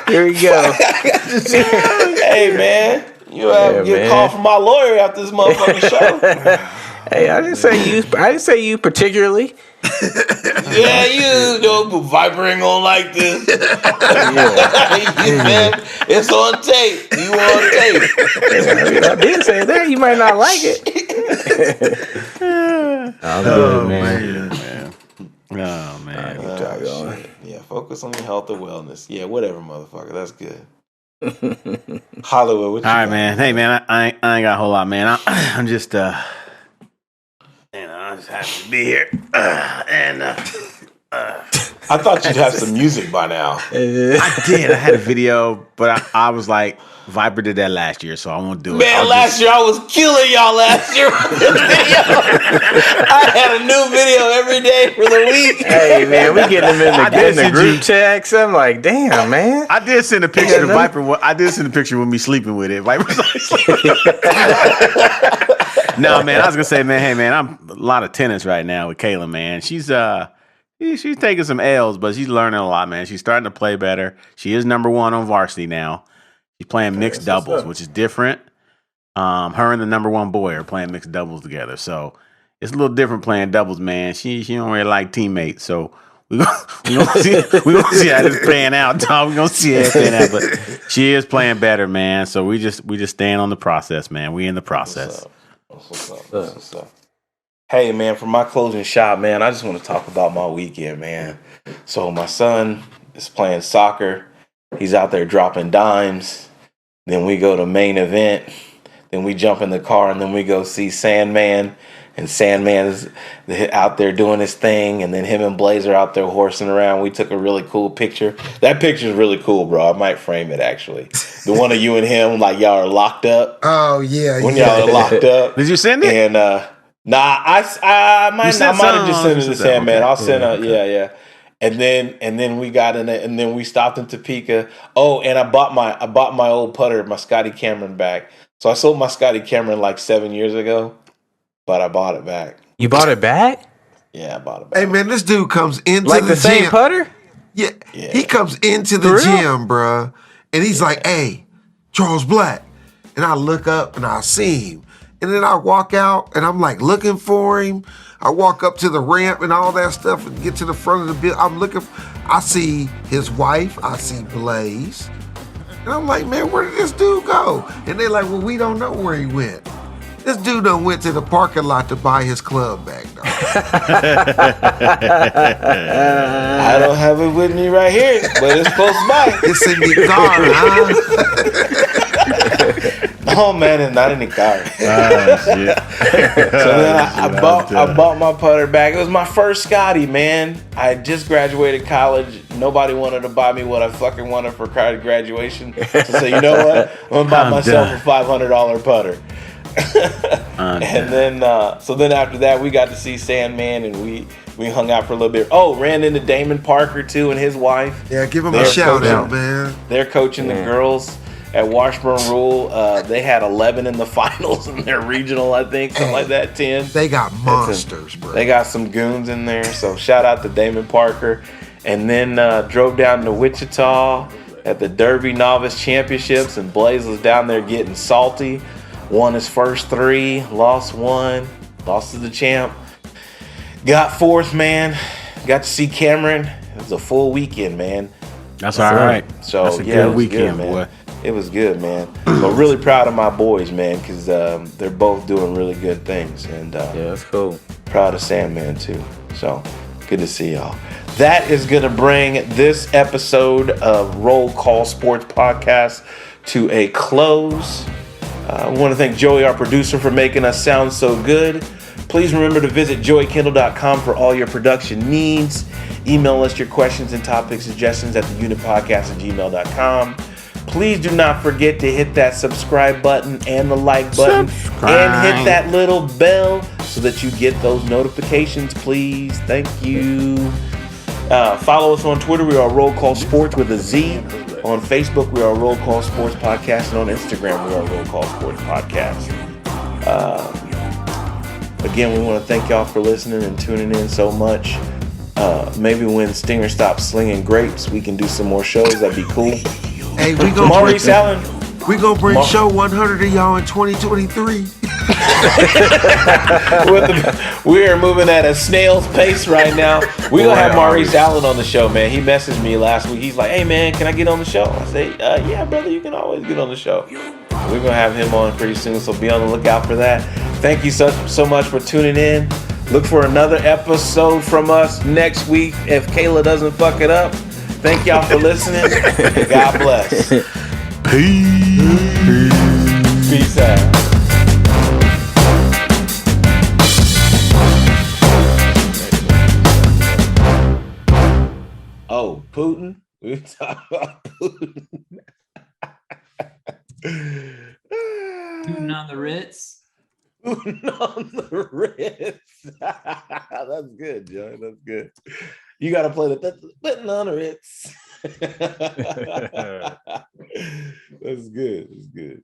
Here we go. Hey, man. You get a call from my lawyer after this motherfucking show. Hey, I didn't say you particularly. Yeah, you know, Viper ain't gonna like this. Man, it's on tape. You on tape. I did say that. You might not like it. Oh, man. Oh, man. Yeah, focus on your health and wellness. Yeah, whatever, motherfucker. That's good. Hollywood, what you all right, got? man. Hey, man, I ain't got a whole lot, man. I'm just, I'm just happy to be here. I thought you'd have some music by now. I did. I had a video, but I was like, Viper did that last year, so I won't do it. Man, last year I was killing y'all last year with this video. I had a new video every day for the week. Hey, man, we getting them in the group checks. I'm like, damn, man. I did send a picture to Viper. I did send a picture with me sleeping with it. Viper's like, no, man, I was gonna say, man, hey, man, I'm a lot of tennis right now with Kayla, man. She's taking some L's, but she's learning a lot, man. She's starting to play better. She is number 1 on varsity now. She's playing mixed doubles, which is different. Her and the number 1 boy are playing mixed doubles together, so it's a little different playing doubles, man. She don't really like teammates, so we gonna see how this playing out, dog. We gonna see how it playing out, but she is playing better, man. So we just staying on the process, man. We in the process. What's up? Hey, man, for my closing shot, man, I just want to talk about my weekend, man. So my son is playing soccer. He's out there dropping dimes. Then we go to main event. Then we jump in the car, and then we go see Sandman and Sandman is out there doing his thing, and then him and Blaze are out there horsing around. We took a really cool picture. That picture is really cool, bro. I might frame it actually. The one of you and him, like y'all are locked up. Oh yeah, when y'all are locked up. Did you send it? And I might have just sent it to Sandman. I'll send yeah. And then we got in it, and then we stopped in Topeka. Oh, and I bought my old putter, my Scotty Cameron back. So I sold my Scotty Cameron like 7 years ago, but I bought it back. You bought it back? Yeah, I bought it back. Hey man, this dude comes into like the same gym. putter? Yeah, he comes into the gym, bruh, and he's like, "Hey, Charles Black," and I look up and I see him, and then I walk out and I'm like looking for him. I walk up to the ramp and all that stuff and get to the front of the building. I'm looking. I see his wife. I see Blaze. And I'm like, man, where did this dude go? And they're like, well, we don't know where he went. This dude done went to the parking lot to buy his club bag, dog. I don't have it with me right here, but it's close by. It's in the car, huh? Oh man, it's not in the car. Oh, shit. So then I bought my putter back. It was my first Scotty, man. I had just graduated college. Nobody wanted to buy me what I fucking wanted for graduation. So you know what? I'm gonna buy myself a $500 putter. And then so then after that we got to see Sandman, and we hung out for a little bit. Oh, ran into Damon Parker too and his wife. Yeah, give him a shout out, man. They're coaching the girls at Washburn Rule. They had 11 in the finals in their regional, I think, something like that, 10. They got monsters, bro. They got some goons in there. So shout out to Damon Parker. And then drove down to Wichita at the Derby Novice Championships, and Blaze was down there getting salty. Won his first 3, lost 1, lost to the champ. Got 4th, man. Got to see Cameron. It was a full weekend, man. That's all right. So that's a good weekend, man. boy. It was good, man. But really proud of my boys, man, because they're both doing really good things. And that's cool. Proud of Sandman too. So good to see y'all. That is going to bring this episode of Roll Call Sports Podcast to a close. I want to thank Joey, our producer, for making us sound so good. Please remember to visit joeykindle.com for all your production needs. Email us your questions and topic suggestions at theunitpodcast@gmail.com. Please do not forget to hit that subscribe button and the like button and hit that little bell so that you get those notifications, please. Thank you. Follow us on Twitter. We are Roll Call Sports with a Z. On Facebook, we are Roll Call Sports Podcast. And on Instagram, we are Roll Call Sports Podcast. Again, we want to thank y'all for listening and tuning in so much. Maybe when Stinger stops slinging grapes, we can do some more shows. That'd be cool. Hey, we gonna Maurice Allen. We gonna bring show 100 of y'all in 2023. We are moving at a snail's pace right now. We gonna have Maurice Allen on the show, man. He messaged me last week. He's like, "Hey, man, can I get on the show?" I say, "Yeah, brother, you can always get on the show." We're gonna have him on pretty soon, so be on the lookout for that. Thank you so much for tuning in. Look for another episode from us next week if Kayla doesn't fuck it up. Thank y'all for listening. God bless. Peace out. Oh, Putin? We talking about Putin. Putin on the Ritz. Putin on the Ritz. That's good, John. That's good. You got to play the Putin on the Ritz. That's good. That's good.